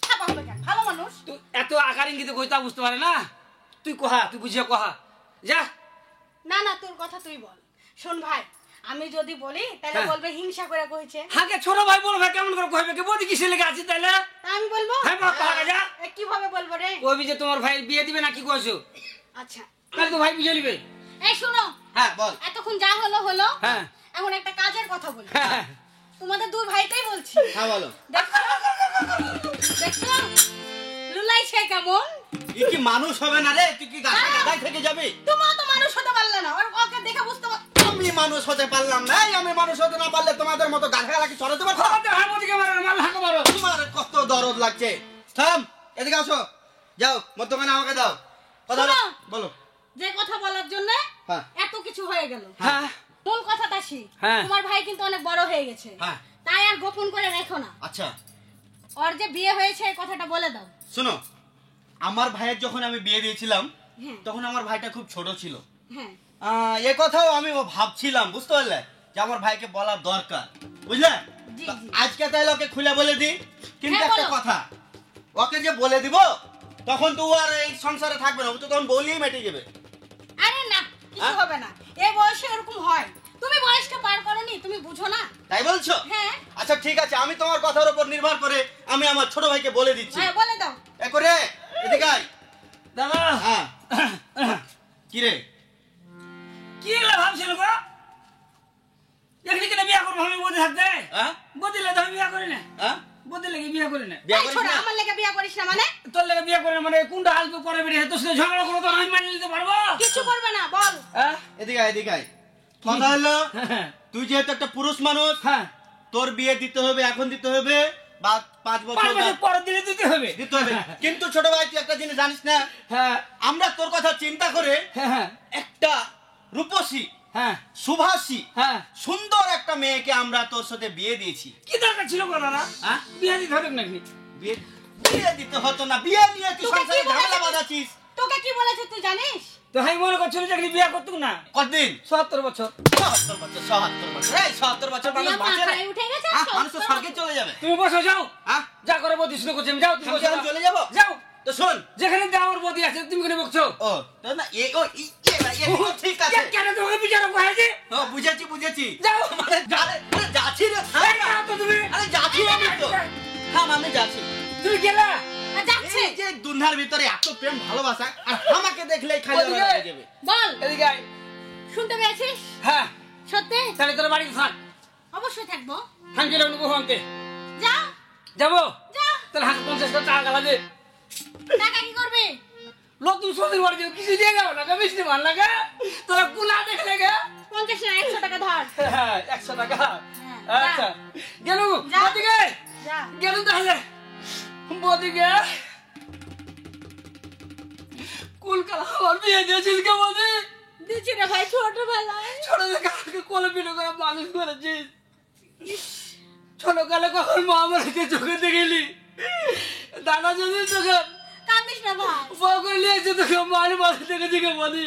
খাপা হবে কেন ভালো মানুষ তুই এত আকার ইঙ্গিত কইতা বুঝতে পারে না তুই কহা তুই বুঝিয়ে কহা যা না না তোর কথা তুই বল শোন ভাই আমি যদি বলি তাহলে হ্যাঁ। বলবে হিংসা করে কইছে হাকে ছোট ভাই বড় ভাই কেমন করে কইবে কি বদি কিসে লেগে আছে তাইলে তা আমি বলবো হ্যাঁ বাপ কহা যা এ, কিভাবে বলবো রে কইবি যে তোমার ভাই বিয়ে দিবে না কি কইছো আচ্ছা তাহলে তো ভাই বুঝে নিবে এই শোনো হ্যাঁ বল। এতক্ষণ যা হলো হলো হ্যাঁ এখন একটা কাজের কথা বলি হ্যাঁ তোমাদের দুই ভাইকেই বলছি হ্যাঁ বলো। দেখছো দেখছো লুলাইছে কেমন তুই কি মানুষ হবে না রে? তুই কি গাধাই থেকে যাবি? তুমিও তো মানুষ হতে পারলে না আর ওকে দেখে বুঝতে আমি মানুষ হতে পারলাম না। এই আমি মানুষ হতে না পারলে তোমাদের মতো গাধা কি চড়াতে পারবো? হ্যাঁ বদিকে মারো মাল হাঁকা মারো তোমার কত দরদ লাগছে। থাম এদিকে আসো যাও মধ্যখানে আমাকে দাও কথা বলো। শোনো। বলো। যে কথা বলার জন্য হ্যাঁ। এত কিছু হয়ে গেল হ্যাঁ মূল কথাটা আসি হ্যাঁ। তোমার ভাই কিন্তু অনেক বড় হয়ে গেছে হ্যাঁ। তাই আর গোপন করে রেখো না আচ্ছা ওর যে বিয়ে হয়েছে এই কথাটা বলে দাও শোনো আমার ভাইয়ের যখন আমি বিয়ে দিয়েছিলাম হ্যাঁ তখন আমার ভাইটা খুব ছোট ছিল। হ্যাঁ এ কথাও আমি ভাবছিলাম বুঝতে পারলে যে আমার ভাইকে বলার দরকার বুঝলে। জি, তো জি। আজকে তাইলে ওকে খুলে বলে দিই কিন্তু হ্যাঁ, একটা বলো। কথা ওকে যে বলে দিব তখন তো ও আর এই সংসারে থাকবে না ও তো তখন বলিয়ে মেটে যাবে কিছু হ্যাঁ? হবে না, এই বয়সে এরকম হয়। তুমি বয়সটা পার করনি, তুমি বুঝো না। তাই বলছো? হ্যাঁ আচ্ছা ঠিক আছে, আমি তোমার কথার উপর নির্ভর করে আমি আমার ছোট ভাইকে বলে দিচ্ছি। হ্যাঁ বলে দাও। এ করে এদিকে আয়। দাদা হ্যাঁ কি রে? কি এগুলো ভাবছিল গো? এখানে কেন বিয়া করবো আমি বদে থাকতে? হ্যাঁ বদলে তো আমি বিয়া করি না, হ্যাঁ বদলে লেগে বিয়া করি না। বিয়ে এই করিস ছোড়া, না? আমার লেগে বিয়া করিস না মানে? তোর লেগে বিয়া করে মানে কোনটা আসবে পরে বেরিয়ে তোর সাথে ঝগড়া করবো তো আমি মানিয়ে নিতে পারবো? কিছু করবে না, বল। হ্যাঁ এদিকে আয়, এদিকে আয়। কথা হলো তুই যেহেতু একটা পুরুষ মানুষ, হ্যাঁ, তোর বিয়ে দিতে হবে, এখন দিতে হবে বা 5 5 বছর বছর পরের দিনে দিতে হবে। দিতে হবে। কিন্তু ছোট ভাই তুই একটা জিনিস জানিস না, হ্যাঁ আমরা তোর কথা চিন্তা করে হ্যাঁ হ্যাঁ একটা রূপসী, হ্যাঁ সুভাষী, হ্যাঁ। সুন্দর একটা মেয়েকে আমরা তোর সাথে বিয়ে দিয়েছি। কি দরকার ছিল গো দাদা? হ্যাঁ? বিয়ে দিতে হবে নাকি? বিয়ে বিয়ে দিতে হতো না, বিয়ে নিয়ে তুই তোকে কি সংসারে ঝামেলা বলেছে? বাঁধাচ্ছিস। তোকে কি বলেছে তুই জানিস? তো আমি মনে করছিল যে বিয়ে করতুক না। কতদিন? ৭০ বছর। ৭০ বছর, ৭০ বছর, এই ৭০ বছর মানুষ তোমার বাঁচে না। মাথায় উঠে গেছে, হ্যাঁ, মানুষ তো ৭০ স্বর্গে চলে যাবে। তুমি বসো, যাও হ্যাঁ যা করে বদি শুনে করছি আমি, যাও তুমি আমি বসো, এখন যাও। চলে যাবো। যাও তো শোন, যেখানে দেওয়ার বদি আছে তুমি কেন বকছো? ও তাই না, এ ও ঠিক আছে। কেন তোমাকে বিচারক হয়েছে? ও বুঝেছি বুঝেছি। যাও। মানে আরে যাচ্ছি রে, থাম এই না। যাও তো তুমি। আরে যাচ্ছি আমি তো। থাম, আমি যাচ্ছি। তুমি গেলা? আর যাচ্ছে। এই যে দুনিয়ার ভিতরে এত প্রেম ভালোবাসা, আর আমাকে দেখলেই খালি ওদিকে। ওরা হয়ে যাবে। বল, এদিকে আয়। শুনতে পেয়েছিস? হ্যাঁ, সত্যি? তাহলে তোর বাড়িতে থাক। অবশ্যই থাকবো। আমি গেলাম বহু আনতে। যা যাবো? যা। তাহলে হাতে 50 টাকা লাগে। টাকা কি করবি? নতুন শ্বশুর বাড়ি যাবো, কিছু দিয়ে যাবো না, মিষ্টি মান লাগা। তোরা কুলা দেখলে গা? 50 না 100 টাকা ধর। হ্যাঁ, 100 টাকা। হ্যাঁ, আচ্ছা, গেল যা। ওদিকে। যা। গেল তাহলে বদিকে। কুলকালা আমার বিয়ে দিয়েছিস কে বদি? দিচ্ছি রে ভাই, ছোটবেলায়। ছোট থেকে আমাকে কোলে পিঠে করে মানুষ করেছিস। ছোটকালে কখন মা আমাকে চোখে দেখেলি? দাদা যদি তোকে কান্দিস না ভাই। বউ করে নিয়েছে তোকে মায়ের মাথা থেকে দিকে বলি।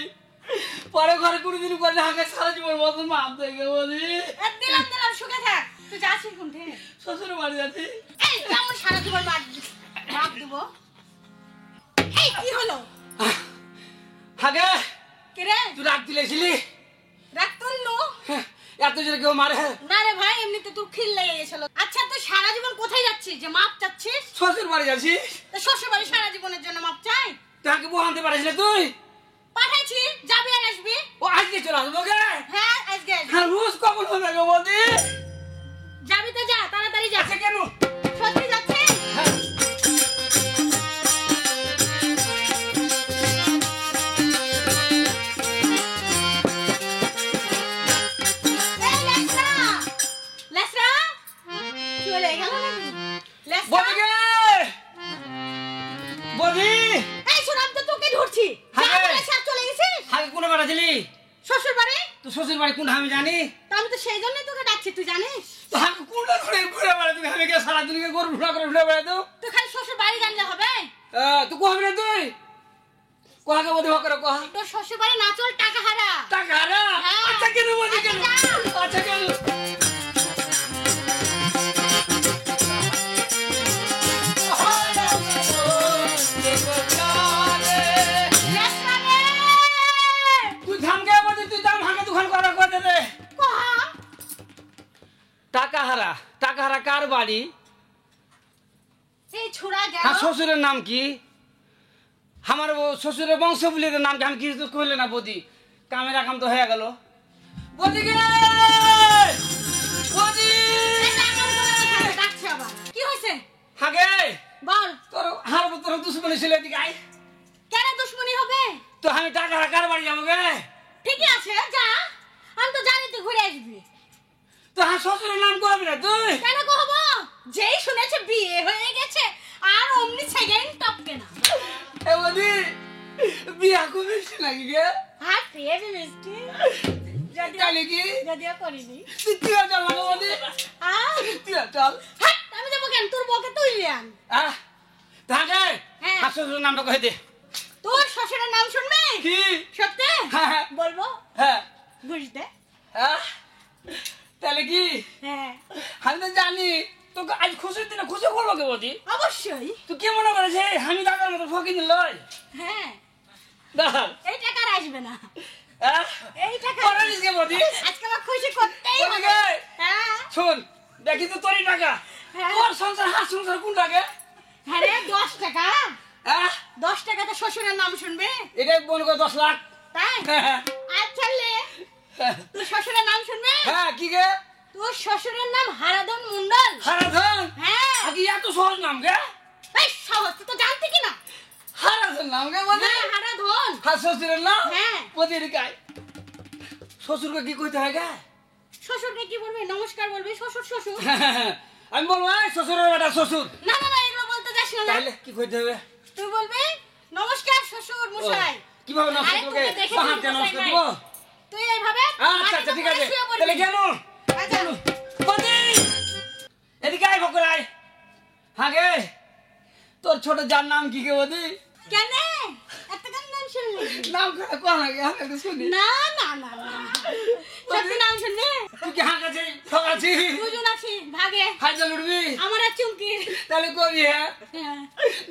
পরে ঘরে কোনোদিন করে হাঁকে সারা জীবন মতন মাপ দেখে বলি। দিলাম দিলাম, সুখে থাক। তুই যাচ্ছিস এখন থেকে? শ্বশুর বাড়ি আছি। এই কেমন সারা জীবন বাদ দেবো? এই কি হলো? হাগে কে রে? তুই রাগ দিলেছিলি? রাগ তুললো? এত জোরে কেউ মারে? না রে ভাই, এমনিতে তোর খিল লেগে গেছিল। আচ্ছা তুই সারা জীবন কোথায় যাচ্ছিস যে মাপ চাচ্ছিস? শ্বশুর বাড়ি আছি। তা শ্বশুর বাড়ি সারা জীবনের জন্য মাপ চাই? তাকে বউ আনতে পারিস না তুই? পাঠাইছি, যাবি আর আসবি? ও আজকে চলে আসবো গে? হ্যাঁ আজকে আসবি। হ্যাঁ, রোজ কখন হবে গো বদি? যাবি তো যা, তাড়াতাড়ি যা। আচ্ছা কেন? সত্যি যাচ্ছিস? হ্যাঁ। এই লেসরা! লেসরা! চলে গেল নাকি? লেসরা! বদি গে! বদি! এই শোন, আমি তো তোকে ধরছি। যা হ্যাঁ। বলে সব চলে গেছিস? হাগে কোনে বেড়াছিলি? শ্বশুর বাড়ি? তো শ্বশুর বাড়ি কোন আমি জানি? তা আমি তো সেই জন্যই তোকে ডাকছি, তুই জানিস? তো হাগে কোনটা ঘুরে ঘুরে বেড়াতে আমি কে সারাদিন কে গরু ঘুরা করে ঘুরে বেড়াতো? তুই খালি শ্বশুর বাড়ি জানলে হবে? তুই কহবি না তুই? কহাকে বদি হকরে কহা? তোর শ্বশুর বাড়ি না চল টাকা হারা। টাকা না? হ্যাঁ। আচ্ছা কেন বদি কেন? আচ্ছা, আচ্ছা কেন? লেসরা রে! তুই থামকে বদি, তুই দাম হাগে দোকান করা করে দে। কহা? টাকা হারা কার বাড়ি? এই ছোড়া গেল। হ্যাঁ, শ্বশুরের নাম কি? আমার শ্বশুরের বংশবুলির নাম কি? আমি কিছু তো কইলে না বদি। কামেরা কাম তো হয়ে গেল। বদি গে! বদি! এই টাকা বলে এখানে ডাকছে আবার। কি হয়েছে? হাগে বল। তোর হার তোর দুশ্মনী ছিল এদিকে আয়। কেন দুশ্মনী হবে? তো আমি টাকা হারা কার বাড়ি যাবো গে? ঠিকই আছে, যা। আমি তো জানি তুই ঘুরে আসবি। তো হ্যাঁ, শ্বশুরের নাম কহবি না তুই? কেন কহবো? যেই শুনেছে বিয়ে হয়ে গেছে আর অমনি সেকেন্ড টপকে না। এ বদি, বিয়া খুব মিষ্টি নাকি গে? আর পেয়ে মিষ্টি তাহলে কি? যদিও করিনি। তুই চল না বদি, আর তুই চল। হাট, আমি যাবো কেন? তোর বউকে তুই নিয়ে আন। তাকে হ্যাঁ। শ্বশুরের নামটা কহে দে। তোর শ্বশুরের নাম শুনবি? কি? সত্যি? হ্যাঁ, হ্যাঁ। বলবো? হ্যাঁ। বুঝতে? তাহলে কি? হ্যাঁ আমি তো জানি তোকে আজ খুশির দিনে খুশি করবো কে বদি। অবশ্যই। তুই কে মনে করেছে আমি দাদার মতো ফকির লয়? হ্যাঁ, দাঁড়াল এই টাকা আর আসবে না। এইটা পরে নিসকে বদি আজকে আমার খুশি করতেই বদি হবে গে হ্যাঁ শুন দেখি তো তোরই টাকা হ্যাঁ। তোর সংসার হাত সংসার কোন টাকা হ্যাঁ রে 10 টাকা হ্যাঁ 10 টাকাতে শ্বশুরের নাম শুনবে এটাই মনে কর 10 লাখ তাই আচ্ছা লে তোর শ্বশুরের নাম শুনবে হ্যাঁ কি গে তোর শ্বশুরের নাম হারাধন মণ্ডল হারাধন হ্যাঁ আগে এত সহজ নাম গে এই সহজ তুই তো জানতি কি না হারাধন নাম গে বদি হ্যাঁ হারাধন হাত শ্বশুরের নাম হ্যাঁ। বদি রিকাই শ্বশুরকে কি কইতে হয় গে শ্বশুরকে কি বলবে নমস্কার বলবে শ্বশুর শ্বশুর আমি বলবো এই শ্বশুরের বেটা শ্বশুর না না না এগুলো বলতে যাস না তাহলে কি কইতে হবে তুই বলবি নমস্কার শ্বশুর মশাই কিভাবে নষ্ট আরে তোকে তোকে দেখে বাহাতে তুই নষ্ট মশাই দেবো নাই। তুই এইভাবে আচ্ছা আচ্ছা ঠিক আছে শুয়ে পড়বি। তাহলে কেন আচ্ছা। বদি এদিকে আয় বকরাই হাগে তোর ছোট যার নাম কি গে বদি কেন এত কেন নাম শুনলি নাম কোন আগে আমি একটু শুনি না না না না সত্যি নাম শুনবি তুই কি হাঁকাছি ঠকাছি দুজন আছি ভাগে হাজার উঠবি আমার আর চুমকি তাহলে কবি হ্যাঁ হ্যাঁ।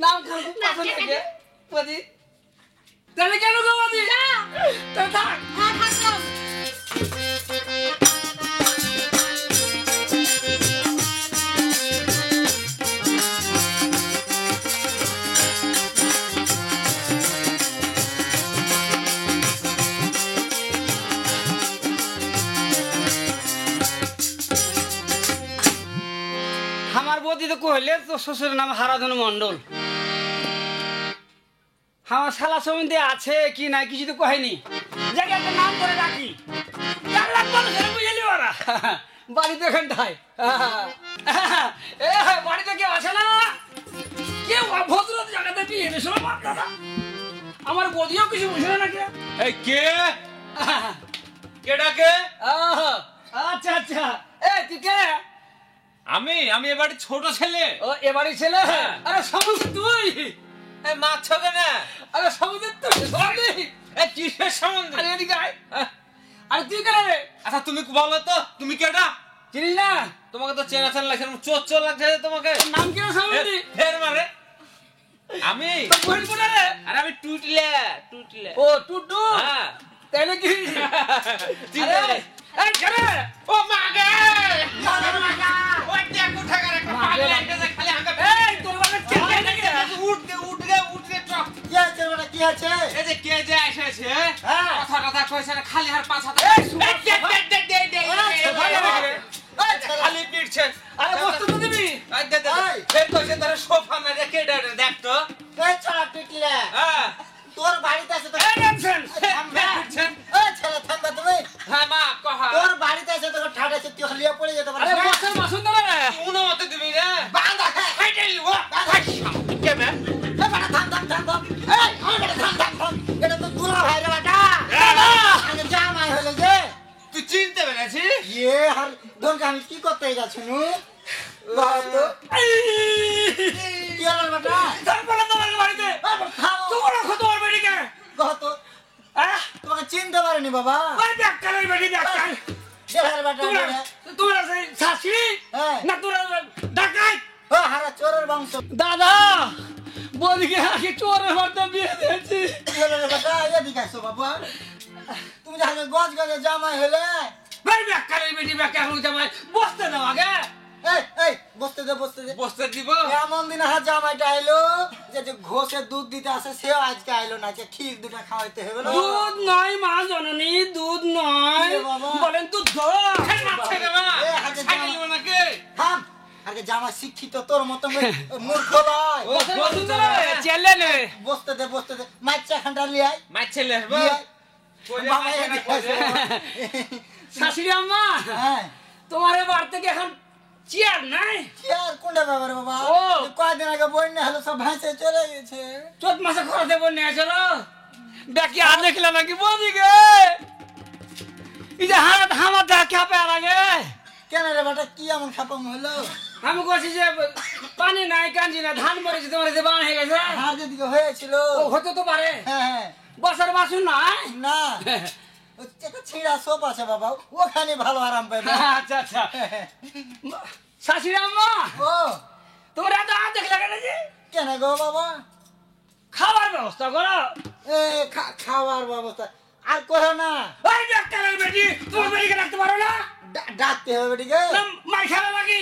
নাম খান খুব না, পছন্দ ঠিক থাকে আছে। বদি তাহলে কেন গো বদি যা। তাহলে থাক হ্যাঁ থাকলাম আমার বদি তো কইলে তো শ্বশুরের নাম হারাধন মণ্ডল আমার শালা সম্বন্ধে আছে কি নাই কিছু তো কহেনি জায়গা একটা নাম করে রাখি 4 লাখ মানুষের বুঝলি ওরা বাড়িতে এখানটায় এ বাড়িতে কেউ আসে না কেউ ভদ্র জায়গাতে বিয়ে দিয়েছিল দাদা আমার বদিও কিছু বুঝলো না কে এই কে কেডাকে আচ্ছা আচ্ছা এ তুই কে আমি এবারে ছোট ছেলে ও এবারে ছেলে আরে সমুদ্র তুই এই মাছ কেন আরে সমুদ্র তুই সরি এই কিসের সম্বন্ধে আরে এদিকে আয় আরে তুই কেন রে আচ্ছা তুমি বলো তো তুমি কেডা চিনিস না তোমাকে তো চেনা চেনা লাগছে চোর চোর লাগছে তোমাকে তোর নাম কি রে সমুদ্র ফের মারে আমি তোর বোন কোথায় রে আরে আমি টুটলে ও টুটু হ্যাঁ তাইলে কি চিনতে আরে, রে। এই কেন রে ও মাগে ওই দেখো ঠাকার একটা মাগে, পাগল মাগে। একটা খালি হাঁকা এই তোর বাবা কে কে নাকি রে উঠে চক কি আছে বেটা কি আছে এই যে কে যে এসেছে হ্যাঁ। কথা কইছে না খালি হার পাঁচ হাত এই, সুভাষ, খালি পিটছে আরে বস্তু তো দিবি এই দে এই। ফের কইছে তোর সোফা না রেখে দেখ তো এই ছড়া টিকলে হ্যাঁ তোর বাড়িতে আছে তো এই ননসেন্স থামবা পিটছেন এই ছেলে থামবা তুমি হ্যাঁ মা কহা তোর বাড়িতে আছে তো ঠাডা আছে তুই খালি পড়ে যেতে আরে পারিস বসের মাসুন ধরে রে উনো মতে দিবি রে বাঁধা হাইটালি ও কে মে এই বেটা থাম এই আমার বেটা থাম এটা তো দুলা ভাই রে বেটা আগে জামাই হলো যে তুই চিনতে পেরেছিস ইয়ে হার দোনকে আমি কি করতে যাচ্ছি নু বাতো কি হলো বেটা তারপরে তোমার বাড়িতে তোমার তোমার বেটিকে গতো তোমাকে চিনতে পারিনি বাবা ওই ডাক্তারের বেটি ডাক্তার দেখার বেটা তোমরা তোমরা সেই শাশুড়ি হ্যাঁ। না তোরা ডাকাই ও হারা চোরের বংশ দাদা বলিকে আগে চোরের বাড়িতে বিয়ে দিয়েছি কি হলো রে বেটা এদিকে আসো বাবা তুমি যখন গজ গজে জামাই হলে ভাই ডাক্তারের বেটি ব্যাকে এখন জামাই বসতে দাও আগে এই বসতে দে বসতে দিব এমন দিন হাত জামাইটা আইলো যে ঘোষে দুধ দিতে আসে সেও আজকে আইলো না যে ক্ষীর দুটা খাওয়াইতে হবে না দুধ নয় মা জননী দুধ নয় এ বাবা। বলেন দুধ মারছে রে মা এ, হাতে ছাগল জামা। নাকি থাম আগে জামাই শিক্ষিত তোর মতো মূর্খ লয় চেলে নে বসতে দে মাইচা খানটা লিয়াই মার ছেলে আসবো লিয়াই কইলে বাবা মারছে না, এদিকে কইলে। আসো। শাশুড়ি আম্মা হ্যাঁ তোমার বাড়ি থেকে এখন চেয়ার নাই কি আর কোনটা ব্যাপার বাবা ও। কয়েকদিন আগে বন্যা হলো সব ভাসে চলে গেছে চোদ্দ মাসে খরচ দেবো নিয়ে চলো ব্যাকি আর দেখলাম নাকি বদিকে এই যে হাত হামার দেখা খেপে আর আগে কেন রে বেটা কি এমন খাপাম হলো আমি বলছি যে পানি নাই কাঞ্জি না ধান মরেছে তোমার যে বান হয়ে গেছে হাত যেদিকে হয়েছিল ও হতে তো পারে হ্যাঁ বছর বাসুন নাই না ওই একটা ছিঁড়া সোপ আছে বাবা ওখানে ভালো আরাম পাবে আচ্ছা আচ্ছা শাশুড়ি আম্মা ও তোমার এত হাত দেখলে কেন যে কেন গো বাবা খাবার ব্যবস্থা করো এ খাওয়ার ব্যবস্থা আর করো না, ওই ডাক্তারের বেটি তোমার বেটিকে রাখতে পারো না? ডাকতে হবে বেটিকে। না মার খাবে নাকি?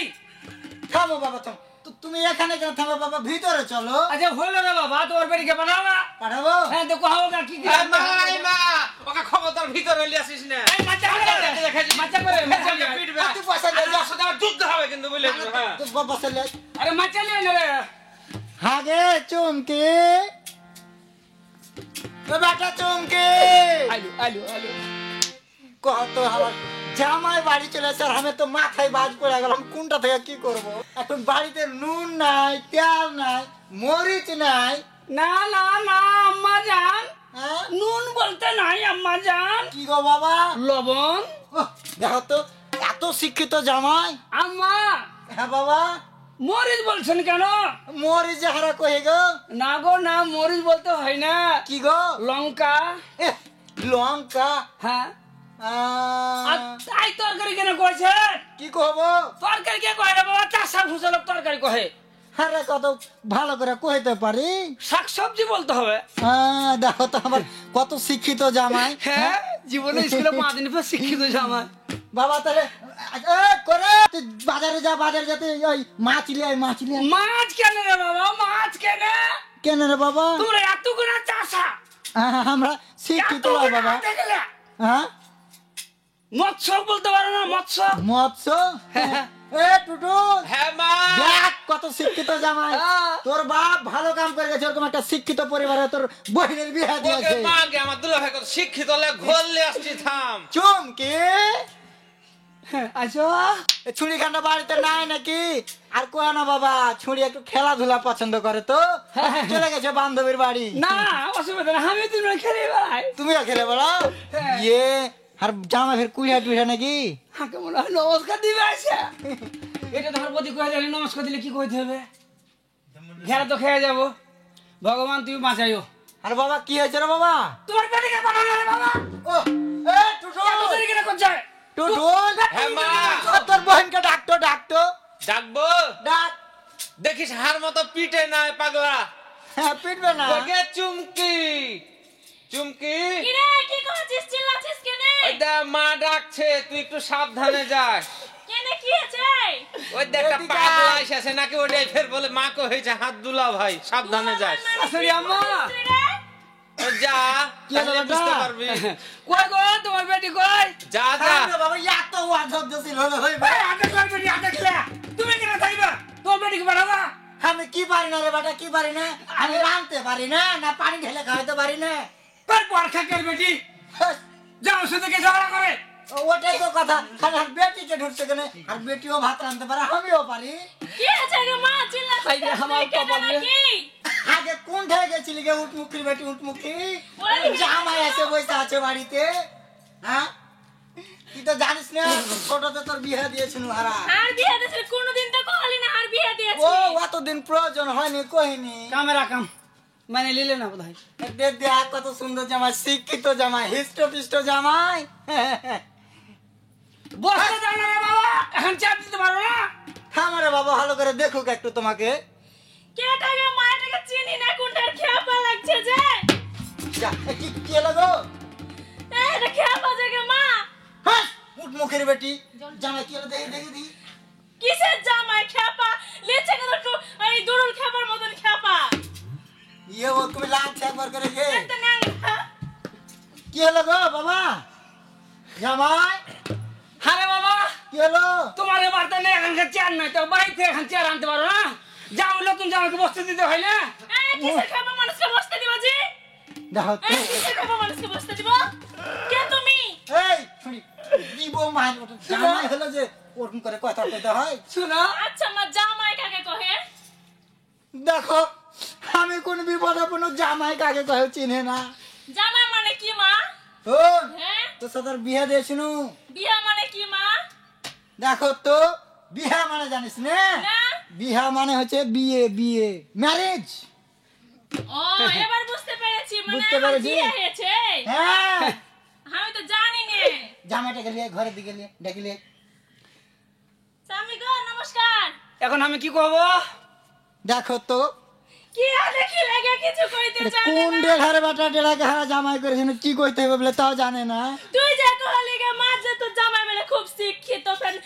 থামো বাবা, থামো। তুমি এখানে কেন থামো বাবা, ভিতরে চলো। আচ্ছা হলো না বাবা, তোমার বেটিকে পাঠাও না। পাঠাবো? হ্যাঁ তো কোথাও না কি কি মা ওকে খবরদার ভিতরে নিয়ে আসিস না। এই মাথা করে মাথা করে পিটবে। তুই পয়সা দে, আর ওর সাথে আমার যুদ্ধ হবে কিন্তু বুঝলে তো, হ্যাঁ। তুই পয়সা দে। আরে মাথা নিয়ে নে রে। হাগে চুমকি, ও বেটা চুমকি, আলু আলু আলু কত আমার জামাই বাড়ি চলে এসে আর আমি তো মাথায় বাজ পড়ে গেলাম, কোনটা থেকে কি করব। এখন বাড়িতে নুন নাই, তেল নাই, মরিচ নাই। না না না আম্মা জান, হ্যাঁ? নুন বলতে নাই আম্মা জান, কি গো বাবা? লবণ। ওহ, দেখো তো এত শিক্ষিত জামাই। আম্মা হ্যাঁ বাবা, মরিচ বলছেন কেন? মরিচ যাহারা কহে গো। না গো না, মরিচ বলতে হয় না, কি গো? লঙ্কা। এহ, লঙ্কা। হ্যাঁ আর আহ, তাই তরকারি কেন কইছে? কি কহব? তরকারি কে কয় রে বাবা? চাষা ফুসলক তরকারি কহে। আরে কত ভালো করে কইতে পারি। শাক সবজি বলতে হবে। দেখো তো আমার কত শিক্ষিত জামাই। হ্যাঁ জীবনে স্কুলে 5 দিন পর শিক্ষিত জামাই। বাবা তাহলে করে তুই বাজারে যা, বাজারে যাতে ওই মাছ লিয়ে আয়, মাছ লিয়ে আয়। মাছ কেন রে বাবা? মাছ কেন? কেন রে বাবা? তোমরা এত করে চাষা, আমরা শিক্ষিত এত নয় করে বাবা। হাতে গেলে। হ্যাঁ, মৎস্য বলতে পারো না? মৎস্য। মৎস্য। এ টুটু, হ্যাঁ মা। দেখ কত শিক্ষিত জামাই। হ্যাঁ। তোর বাপ ভালো কাম করে গেছে, ওরকম একটা শিক্ষিত পরিবারে তোর বোনের বিয়ে ওকে দিয়েছে। মা গে আমার দুলা ভাই কত শিক্ষিত হলে ঘোললে আসছি থাম। চুমকি, আচ্ছা ছুরি খান্ডা বাড়িতে নাই নাকি? আর কয় না বাবা, ছুরি একটু খেলাধুলা পছন্দ করে তো চলে গেছে বান্ধবীর বাড়ি। না অসুবিধা না, আমি তুমি খেলে বেড়াই। তুমিও খেলে বলো? হ্যাঁ। ইয়ে, আর জামা ফের কুড়িয়া টুড়িয়া নাকি? হাঁকে মনে হয় নমস্কার দিবে আসে। এটা তোমার প্রতি কয়ে জানি, নমস্কার দিলে কি কইতে হবে? ঘেরা তো খেয়ে যাবো। ভগবান তুমি বাঁচাইও। আর বাবা কি হয়েছে রে বাবা? তোমার পেটিকে পাঠানো রে বাবা। ও এ টুটুল, এত দেরি কেন করছে? টুটুল, হ্যাঁ মা। তোর বোনকে ডাকতো, ডাকতো, ডাকবো? ডাক। দেখিস হার মতো পিটে নাই পাগলা। হ্যাঁ, পিটবে না। ওকে চুমকি, চুমকি। কিরে কি করছিস, চিল্লাছিস কেনে? ওই দেখ মা ডাকছে, তুই একটু সাবধানে যাস। কেনে কি আছে? ওই দেখ একটা এদিকে পাগলা আয়। এসেছে নাকি, ওটাই ফের বলে মা কো হয়েছে হাত দুলা ভাই, সাবধানে যাস। আসলে আম্মা ও যা, কি হলো তাহলে বেটা? বুঝতে পারবি। কই গো তোমার বেটি কই? যা যা। হ্যাঁ রে বাবা, এত ওয়াজব দিছিল হলো হইবে। এই আগে তোমার বেটি আগে খেলে। তুমি কেন থাকবা? তোমার বেটিকে পাঠাবা। আমি কি পারি না রে বেটা, কি পারি না? আমি রাঁধতে পারি না, না পানি ঢেলে খাওয়াতে পারি না। তোর পরখাকের বেটি যাও শুধু কে ঝগড়া করে। ওটাই তো কথা, খালি আর বেটিকে ঢুকছে কেন? আর বেটিও ভাত রাঁধতে পারে, আমিও পারি। কি আছে গো মা, চিল্লাছিস এই যে আমার কেন কপালে। নাকি? আগে কোন ঠেয়ে গেছিলি গে উঠমুখির বেটি, উঠমুখি? ওরে জামাই এসে বসে আছে বাড়িতে। হ্যাঁ, তুই তো জানিস না ছোটতে তোর বিয়ে দিয়েছিল হারা। আর বিয়ে দিয়েছিস কোনোদিন তো কহলি না আর বিয়ে ও দিয়েছিস। এতদিন প্রয়োজন হয়নি, কহিনি। ক্যামেরা কাম মানে নিলে না বোধহয়। দেখ দেখ কত সুন্দর জামাই, শিক্ষিত জামাই, হিষ্টপিষ্ট জামাই। বসতে দাও না রে বাবা, এখন চাপ দিতে পারো না। আমারে বাবা ভালো করে দেখুক একটু তোমাকে। কেটাকে মাটাকে চিনি না, কোনটার খেপা লাগছে যে। যা, এ কি হলো গো? এটা খেপা জায়গা মা। হ্যাঁ, উঠমুখের বেটি জামাই কি হলো, দেখি দেখি দেখি। কিসের জামাই খেপা? লেচে গেল তো এই দুরুল খেপার মতন খেপা। ইয়ে ও তুমি লাগছে একবার করে গে। একটা ন্যাংরা। কি হলো গো বাবা? জামাই আরে বাবা কি হলো? তোমার বাড়িতে নেই এখানকার চেয়ার নাই, তো বাড়িতে এখন চেয়ার আনতে পারো না? যাও নতুন জামাইকে বসতে দিতে হয় না? এই কিসের খেপা মানুষকে বসতে দিব জি? দেখো তো। এই কিসের খেপা মানুষকে বসতে দিব? কে তুমি? এই শুনি দিব মান, ওটা জামাই হলো যে ওরকম করে কথা কইতে হয়। শোনো আচ্ছা মা, জামাই কাকে কহে? দেখো আমি কোন বিপদে কোনো জামাই কাকে কহে চিনে না। জামাই মানে কি মা? ও হ্যাঁ, তো সাদার বিয়ে দিয়েছিনু। বিয়া মানে কি মা? দেখো তো বিয়া মানে জানিস না? না। বিয়া মানে হচ্ছে বিয়ে, বিয়ে ম্যারেজ। ও এবার বুঝতে পেরেছি, মানে বুঝতে আমার পেরেছি? বিয়ে হয়েছে। হ্যাঁ, আমি তো জানি নে। জামাইটাকে নিয়ে ঘরের দিকে নিয়ে ডাকিলে। স্বামী গো নমস্কার। এখন আমি কি করবো? দেখো তো কি দেখি লাগে কিছু কইতে জানে কোন না ডেড়ারে বেটা ডেড়াকে হারা জামাই করেছেন কি কইতে হবে বলে তাও জানে না। তুই যে কহলি গে মা যে তোর জামাই বেলে খুব শিক্ষিত ফেন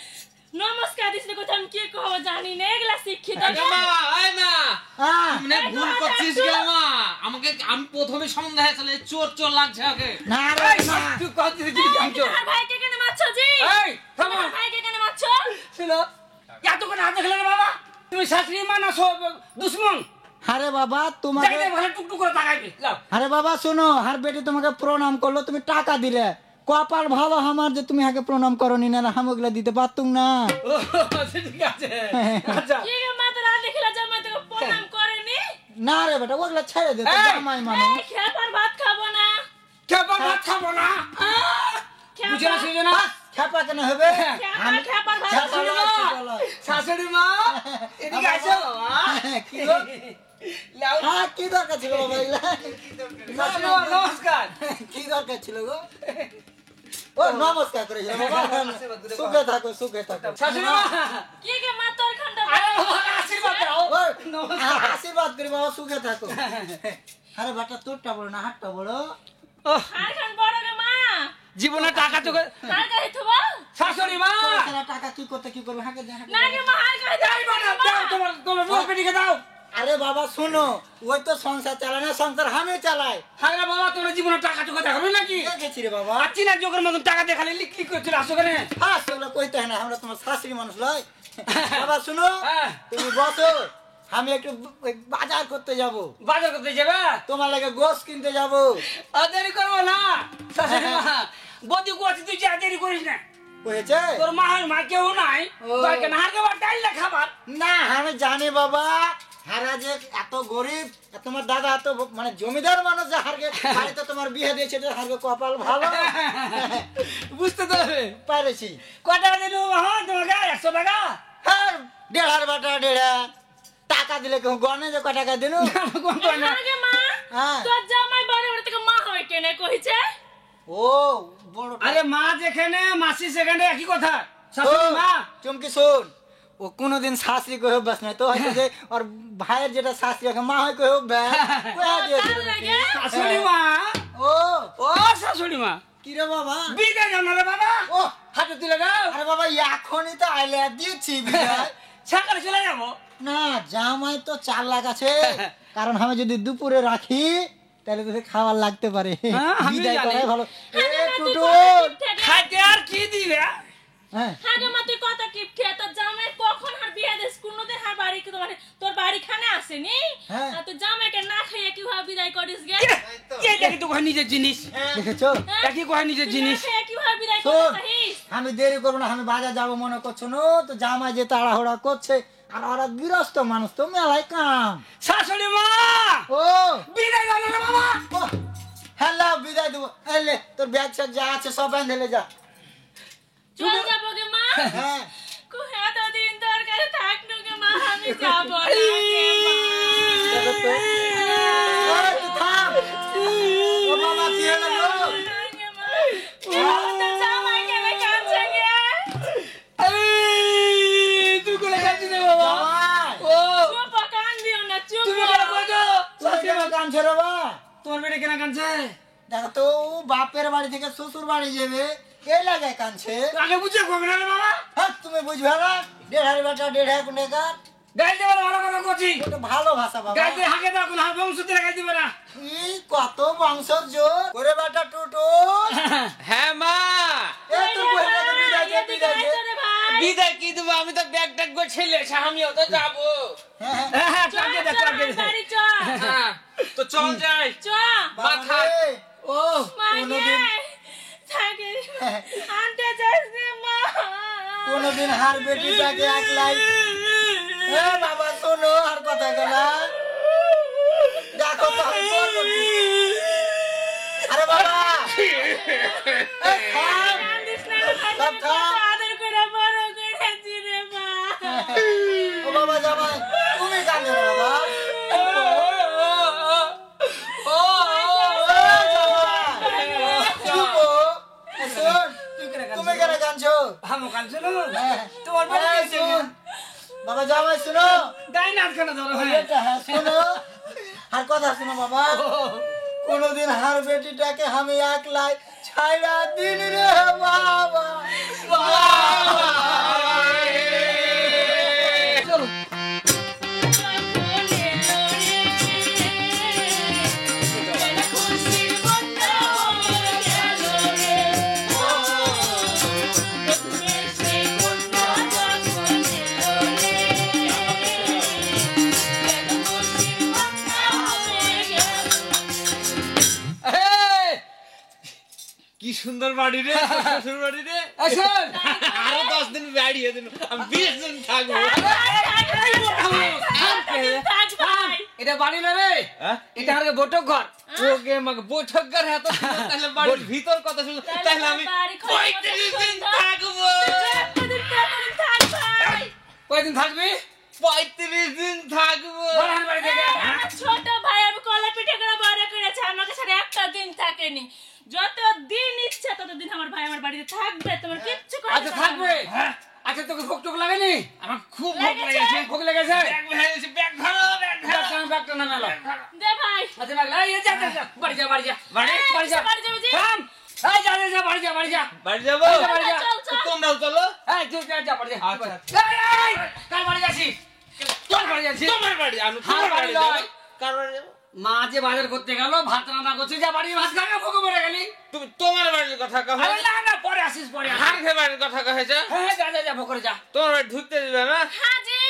নমস্কার দিছলে কথা আমি কি কহ জানি না এগুলা শিক্ষিত এই মা এই মা হ্যাঁ মানে ভুল করছিস গে মা আমাকে আমি প্রথমে সন্দেহ হয়েছিল চোর চোর লাগছে আগে না রে না তুই করছিস কি কামছো আর ভাইকে কেন মারছো জি এই থামো তোমার ভাইকে কেন মারছো শুনো এত করে হাত দেখলে না বাবা তুমি শাশুড়ি মা না সব দুশ্মন আরে বাবা তোমাকে যাইতে ভালো টুকটুক করে তাকাইবে যাও আরে বাবা শোনো আর বেটি তোমাকে প্রণাম করলো তুমি টাকা দিলে কপাল ভালো আমার যে তুমি আগে প্রণাম করনি না আমি ওগুলা দিতে পারতুম না। ও ঠিক আছে আচ্ছা কি গে মা তোরা দেখিলা জামাই তোকে প্রণাম করেনি না রে বেটা ওগুলা ছেড়ে দে তো এই! জামাই মানে এই খেপার ভাত খাবো না খেপা ভাত খাবো না বুঝে না শুনে না খেপা কেন হবে খেপার ভাত খেপা খাবো লয়, না। খেপা লয়। শাশুড়ি মা এদিকে আসো কি গো? লাও হ্যাঁ, কি দরকার ছিল বাবা এগুলা? শাশুড়ি মা নমস্কার কি দরকার ছিল গো? ও নমস্কার করেছিল বাবা সুখে থাকো সুখে থাকো। শাশুড়ি মা কি গে মা তোর খান্ডা আরে বাবা আশীর্বাদ দাও ও, আশীর্বাদ করি বাবা সুখে থাকো। আরে বেটা তোরটা বড় না হাতটা বড়। আর খান বড় গে মা জীবনে টাকা তো আর গাই থবো শাশুড়ি মা তোরা সারা টাকা কি করতে কি করবে হাঁকে দে, হাঁকে না দে। গে মা আর গাই দাও দাও তোমার তোমার বউ পেটিকে দাও আরে বাবা শোনো ওই তো সংসার চালায় না সংসার আমি চালাই। হ্যাঁ বাবা তোমার জীবনে টাকা তো দেখাবে নাকি দেখেছি রে বাবা। আচ্ছি না যোগের মতন টাকা দেখালে লিক লিক করছিল আসো কেন হ্যাঁ সেগুলো কইতে হয় না আমরা তোমার শাশুড়ি মানুষ লয়। বাবা শুনো হ্যাঁ। তুমি বসো আমি একটু ওই বাজার করতে যাব বাজার করতে যাবে তোমার লাগে গোশ কিনতে যাব। আর দেরি করবো না শাশুড়ি মা বদি কোয়াছি তুই যা দেরি করিস না হয়েছে তোর মা মা কেউ নাই ও। তোকে না হারকে বার ডাইলে খাবার না আমি জানি বাবা হারা যে এত গরিব তোমার দাদা এত মানে জমিদার মানুষ যে হারকে বাড়িতে তোমার বিয়ে দিয়েছে যে হারকে কপাল ভালো বুঝতে তো হবে পারেছি। কত টাকা দিল হ্যাঁ তোমাকে 100 টাকা হ্যাঁ দেড়ার বাটা দেড়া টাকা দিলে কেউ গনে যে ক টাকা দিল। কোন কোন না আর গে মা হ্যাঁ তোর জামাই বড় বড় থেকে মা হয় কেনে কইছে ও বড় আরে মা যেখানে মাসি সেখানে একই কথা শাশুড়ি মা চুমকি শোন ও কোনোদিন শাশুড়ি কই অভ্যাস নাই তো হয়তো যে ওর ভাইয়ের যেটা শাশুড়ি আছে মা হয় কই অভ্যাস কইয়া দিয়েছে তার লাগে শাশুড়ি মা ও ও শাশুড়ি মা কি রে বাবা বিদায় জানো রে বাবা ও হাতে তুলে দাও আরে বাবা এখনই তো আইলে দিয়েছি বিদায়। সকালে চলে যাবো না জামাই তো 4 লাখ আছে কারণ আমি যদি দুপুরে রাখি তাহলে তো খাবার লাগতে পারে হ্যাঁ, আমি বিদায় জানি। করাই ভালো এ টুটু খাইতে আর কি দিবে হ্যাঁ হ্যাঁ গে মা তুই কত কিপ খেয়ে তোর জামাই কখন আর বিয়ে দিস কোনদিন আর বাড়ি তোমার তোর বাড়ি খানে আসেনি হ্যাঁ। আর তুই জামাইকে না খাইয়ে কিভাবে বিদায় করিস গে এই দেখি তো কয় নিজের জিনিস দেখেছো একই কয় নিজের তুই না জিনিস খাইয়ে কিভাবে বিদায় শোন করিস চাহিস আমি দেরি করবো না আমি বাজার যাবো মনে করছো না তো জামাই যে তাড়াহুড়া করছে আর ওরা গৃহস্থ মানুষ তো মেলায় কাম। শাশুড়ি মা ও বিদায় জানো রে বাবা হ্যালো বিদায় দেবো এলে তোর ব্যাগ স্যাগ যা আছে সব বাঁধে যা। চল যাবো গে মা হ্যাঁ এত দিন তোর কাছে থাকনু গে মা আমি যাবো না চলো তো। ওই তুই থাম। ও বাবা কি হলো গো? গে মা তোর জামাই কেন কাঁদছে গে তুই কোলে যাচ্ছিস রে বাবা জামাই, ও চুপ কান্দিও না চুপ তুমি কেন কইছো তুমি কেন কাঁদছো রে বাবা? তোমার বেটে কেন কাঁদছে দেখো তো বাপের বাড়ি থেকে শ্বশুর বাড়ি যাবে কে লাগে কাঁদছে? আগে বুঝে কবে না রে বাবা হ্যাঁ তুমি বুঝবে না দেড়ার বেটা দেড়া কোনে কার গাইতে বলে ভালো কথা করছি ওটা ভালো ভাষা বাবা। গাইতে হাঁকে দাও কোন বংশ দিয়ে গাইতে পারে না এই কত বংশর জোর করে বেটা টুটু হ্যাঁ মা এ তুই কইলে তো বিদায় দে বিদায় দে। বিদায় কি দেবো আমি তো ব্যাগ ট্যাগ গোছাইলে আমিও তো যাবো হ্যাঁ, হ্যাঁ। হ্যাঁ টাকে দে টাকে দে বাড়ি চ তো চল যাই চ বাবা রে, ও কোনোদিন থাকে আনতে যাস রে মা কোনোদিন হার বেটিটাকে একলাই এ বাবা শোনো আর কথা গেলা দেখো তো আমি করবো কি। আরে বাবা এ থাম। কান্দিস না সব থাম। আদর করে বড় করেছি রে মা ও বাবা জামাই তুমি কাঁদো না বাবা ও জামাই চুপ হো। এ শোন তুমি কেন কাঁদছো? আমি কাঁদছো না হ্যাঁ। তোমার বেটে এই গেছে শোন, বাবা জামাই শুনো গাই নাচ কেন ধরো হ্যাঁ এটা হ্যাঁ শোনো আর কথা শোনো বাবা, কোনোদিন হার বেটিটাকে আমি একলাই ছাইরা দিন রে বাবা। চলো কি সুন্দর বাড়ি রে, শ্বশুর বাড়ি রে। আসুন আরো 10 দিন বাড়িয়ে দিন, আমি 20 দিন থাকবো। এটা বাড়ি না রে, হ্যাঁ? এটা আগে বৈঠক ঘর। ওকে আমাকে বৈঠক ঘর এত সুন্দর, তাহলে বাড়ির ভিতর কথা শুনো, তাহলে আমি 35 দিন থাকবো। কয়দিন থাকবি? 35 দিন থাকবো। বড় বাড়ি থেকে ছোট ভাই আমি কলা পিঠে করে বড় করেছে, আমাকে সাথে একটা দিন থাকেনি। যত দিন ইচ্ছা ততদিন আমার ভাই আমার বাড়িতে থাকবে, তোমার কিচ্ছু করার আচ্ছা থাকবে। আচ্ছা তোকে ভোগ টোক লাগেনি? আমার খুব ভোগ লেগেছে। ভোগ লেগেছে? ব্যাগ ধরো, ব্যাগ ধরো। ব্যাগটা না মেলো। দে ভাই। আচ্ছা ব্যাগ এই যা যা যা, বাড়ি যা বাড়ি যা বাড়ি? বাড়ি যা বাড়ি যাবো জি? থাম। এই যা যা যা, বাড়ি যা বাড়ি যা বাড়ি যাবো? বাড়ি যা। চল চল। তোমরাও চলো। এই তুই যা যা বাড়ি যা। আচ্ছা। এই কার বাড়ি যাচ্ছিস? তোর বাড়ি যাচ্ছিস? তোমার বাড়ি, আমি আমার তোমার বাড়ি বাড়ি যাবো। নয়। কার বাড়ি যাবো? মা যে বাজার করতে গেল, ভাত রান্না করছে, যা বাড়ি ভাত খাওয়া ভোগে মরে গেলি। তুমি তোমার বাড়ির কথা কহ। আরে না না, পরে আসিস পরে আসিস। হার খেয়ে বাড়ির কথা কহেছে। হ্যাঁ যা যা যা ভোগ করে যা। তোমার বাড়ি ঢুকতে দিবে না? হাজি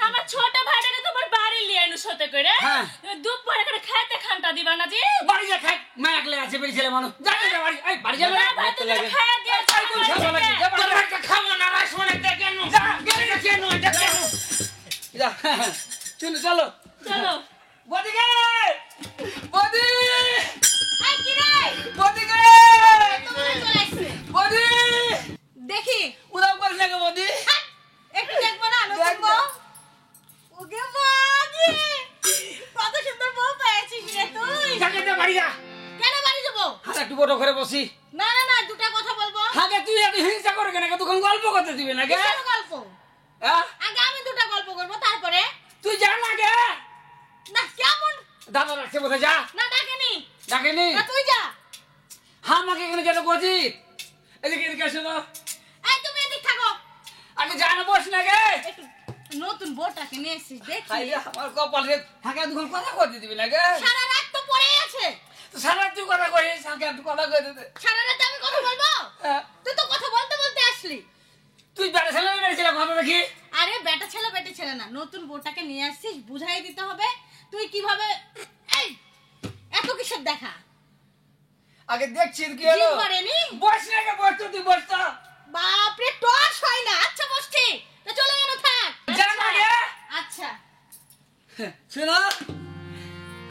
আমার ছোট ভাইটাকে তোমার বাড়ি লিয়ে আনু সাথে করে। হ্যাঁ। তুমি দুপুরে করে খাইতে খানটা দিবা না জি? বাড়ি যা খাই, মা একলে আছে বেরি ছেলে মানুষ। যা যা যা বাড়ি, এই বাড়ি যাবে না না? ভাই তুমি খাইয়া দিয়ে তুই খাবো নাকি? যা বাড়ি তোর যা। বাড়িতে খাবো না, রাসমনে দেখে নো। যা, গেলে না কেন? এটা কেন? যা, চলো চলো। চলো। বদিকে! বদি! এই কি রে? বদিকে! তোমরা চলে আসছে। বদি! দেখি উদাও করিস না গো বদি। হাট, একটু দেখবো না নতুন দেখ বউ। ওকে বাজি, কত সুন্দর বউ পেয়েছিস রে তুই। যাকে যা বাড়ি যা। কেন বাড়ি যাবো? হাতে একটু বড় করে বসি। না না না, দুটা কথা বলবো। আগে তুই এত হিংসা করে কেন? তখন গল্প করতে দিবে না গে? কিসের গল্প? হ্যাঁ? আগে আমি দুটা গল্প করবো, তারপরে তুই যা না গে। না কেমন দাদা রাখছে বোধহয়, যা। না ডাকেনি ডাকেনি? না, তুই যা। হ্যাঁ আমাকে এখানে যেতে বলছি। এদিকে এদিকে এসো তো। এই তুমি এদিক থাকো। আগে যা না বস না গে। একটু নতুন বউটাকে নিয়ে এসেছিস দেখি। খাইলে আমার কপালে থাকে দুখন কথা করতে দিবি না গে। সারা রাত তো পড়েই আছে। তো সারা তুই কথা কইস, আগে একটু কথা কই দে। সারা রাত আমি কথা বলবো? হ্যাঁ। তুই তো কথা বলতে বলতে আসলি। তুই বেড়া ছেলে বেড়েছিলাম ভাবে দেখি। আরে বেটা ছেলে বেটে ছেলে না, নতুন বউটাকে নিয়ে আসছিস, বুঝাই দিতে হবে। তুই কিভাবে এই এত কিসের দেখা? আগে দেখছি কি হলো। জিভ করেনি? বস না গে, বস তো, তুই বস তো। বাপরে টস হয় না। আচ্ছা বসছি, তো চলে গেল থাক। যা না গে। আচ্ছা শোনো,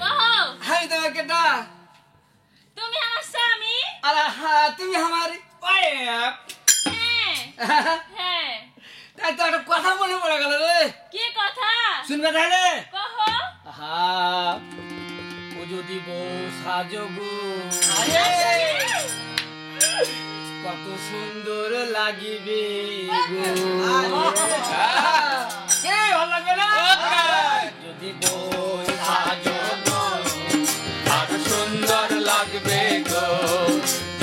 কहो আমি তোমার কেটা। তুমি আমার স্বামী? আরে হ্যাঁ, তুমি আমার ওয়াইফ। হ্যাঁ হ্যাঁ। তাই তো একটা কথা মনে পড়ে গেল রে। কি কথা? শুনবে তাহলে? কहो। হ্যাঁ, ও যদি বউ সাজগো, কত সুন্দর লাগিবে গো। কে ভালো লাগবে না? যদি বউ সাজগো, কত সুন্দর লাগবে গো।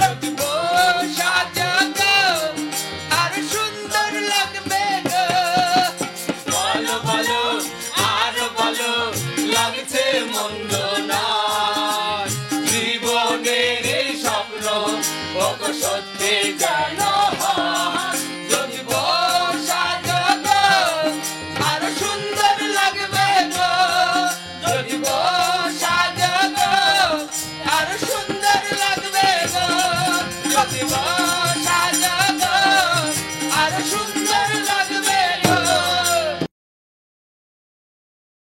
যদি বউ সাজগো, আর সুন্দর লাগবে গো। বলো বলো আর বলো, লাগছে মন্দ নয়। জীবনের এই স্বপ্ন ওগো সত্যি জানো।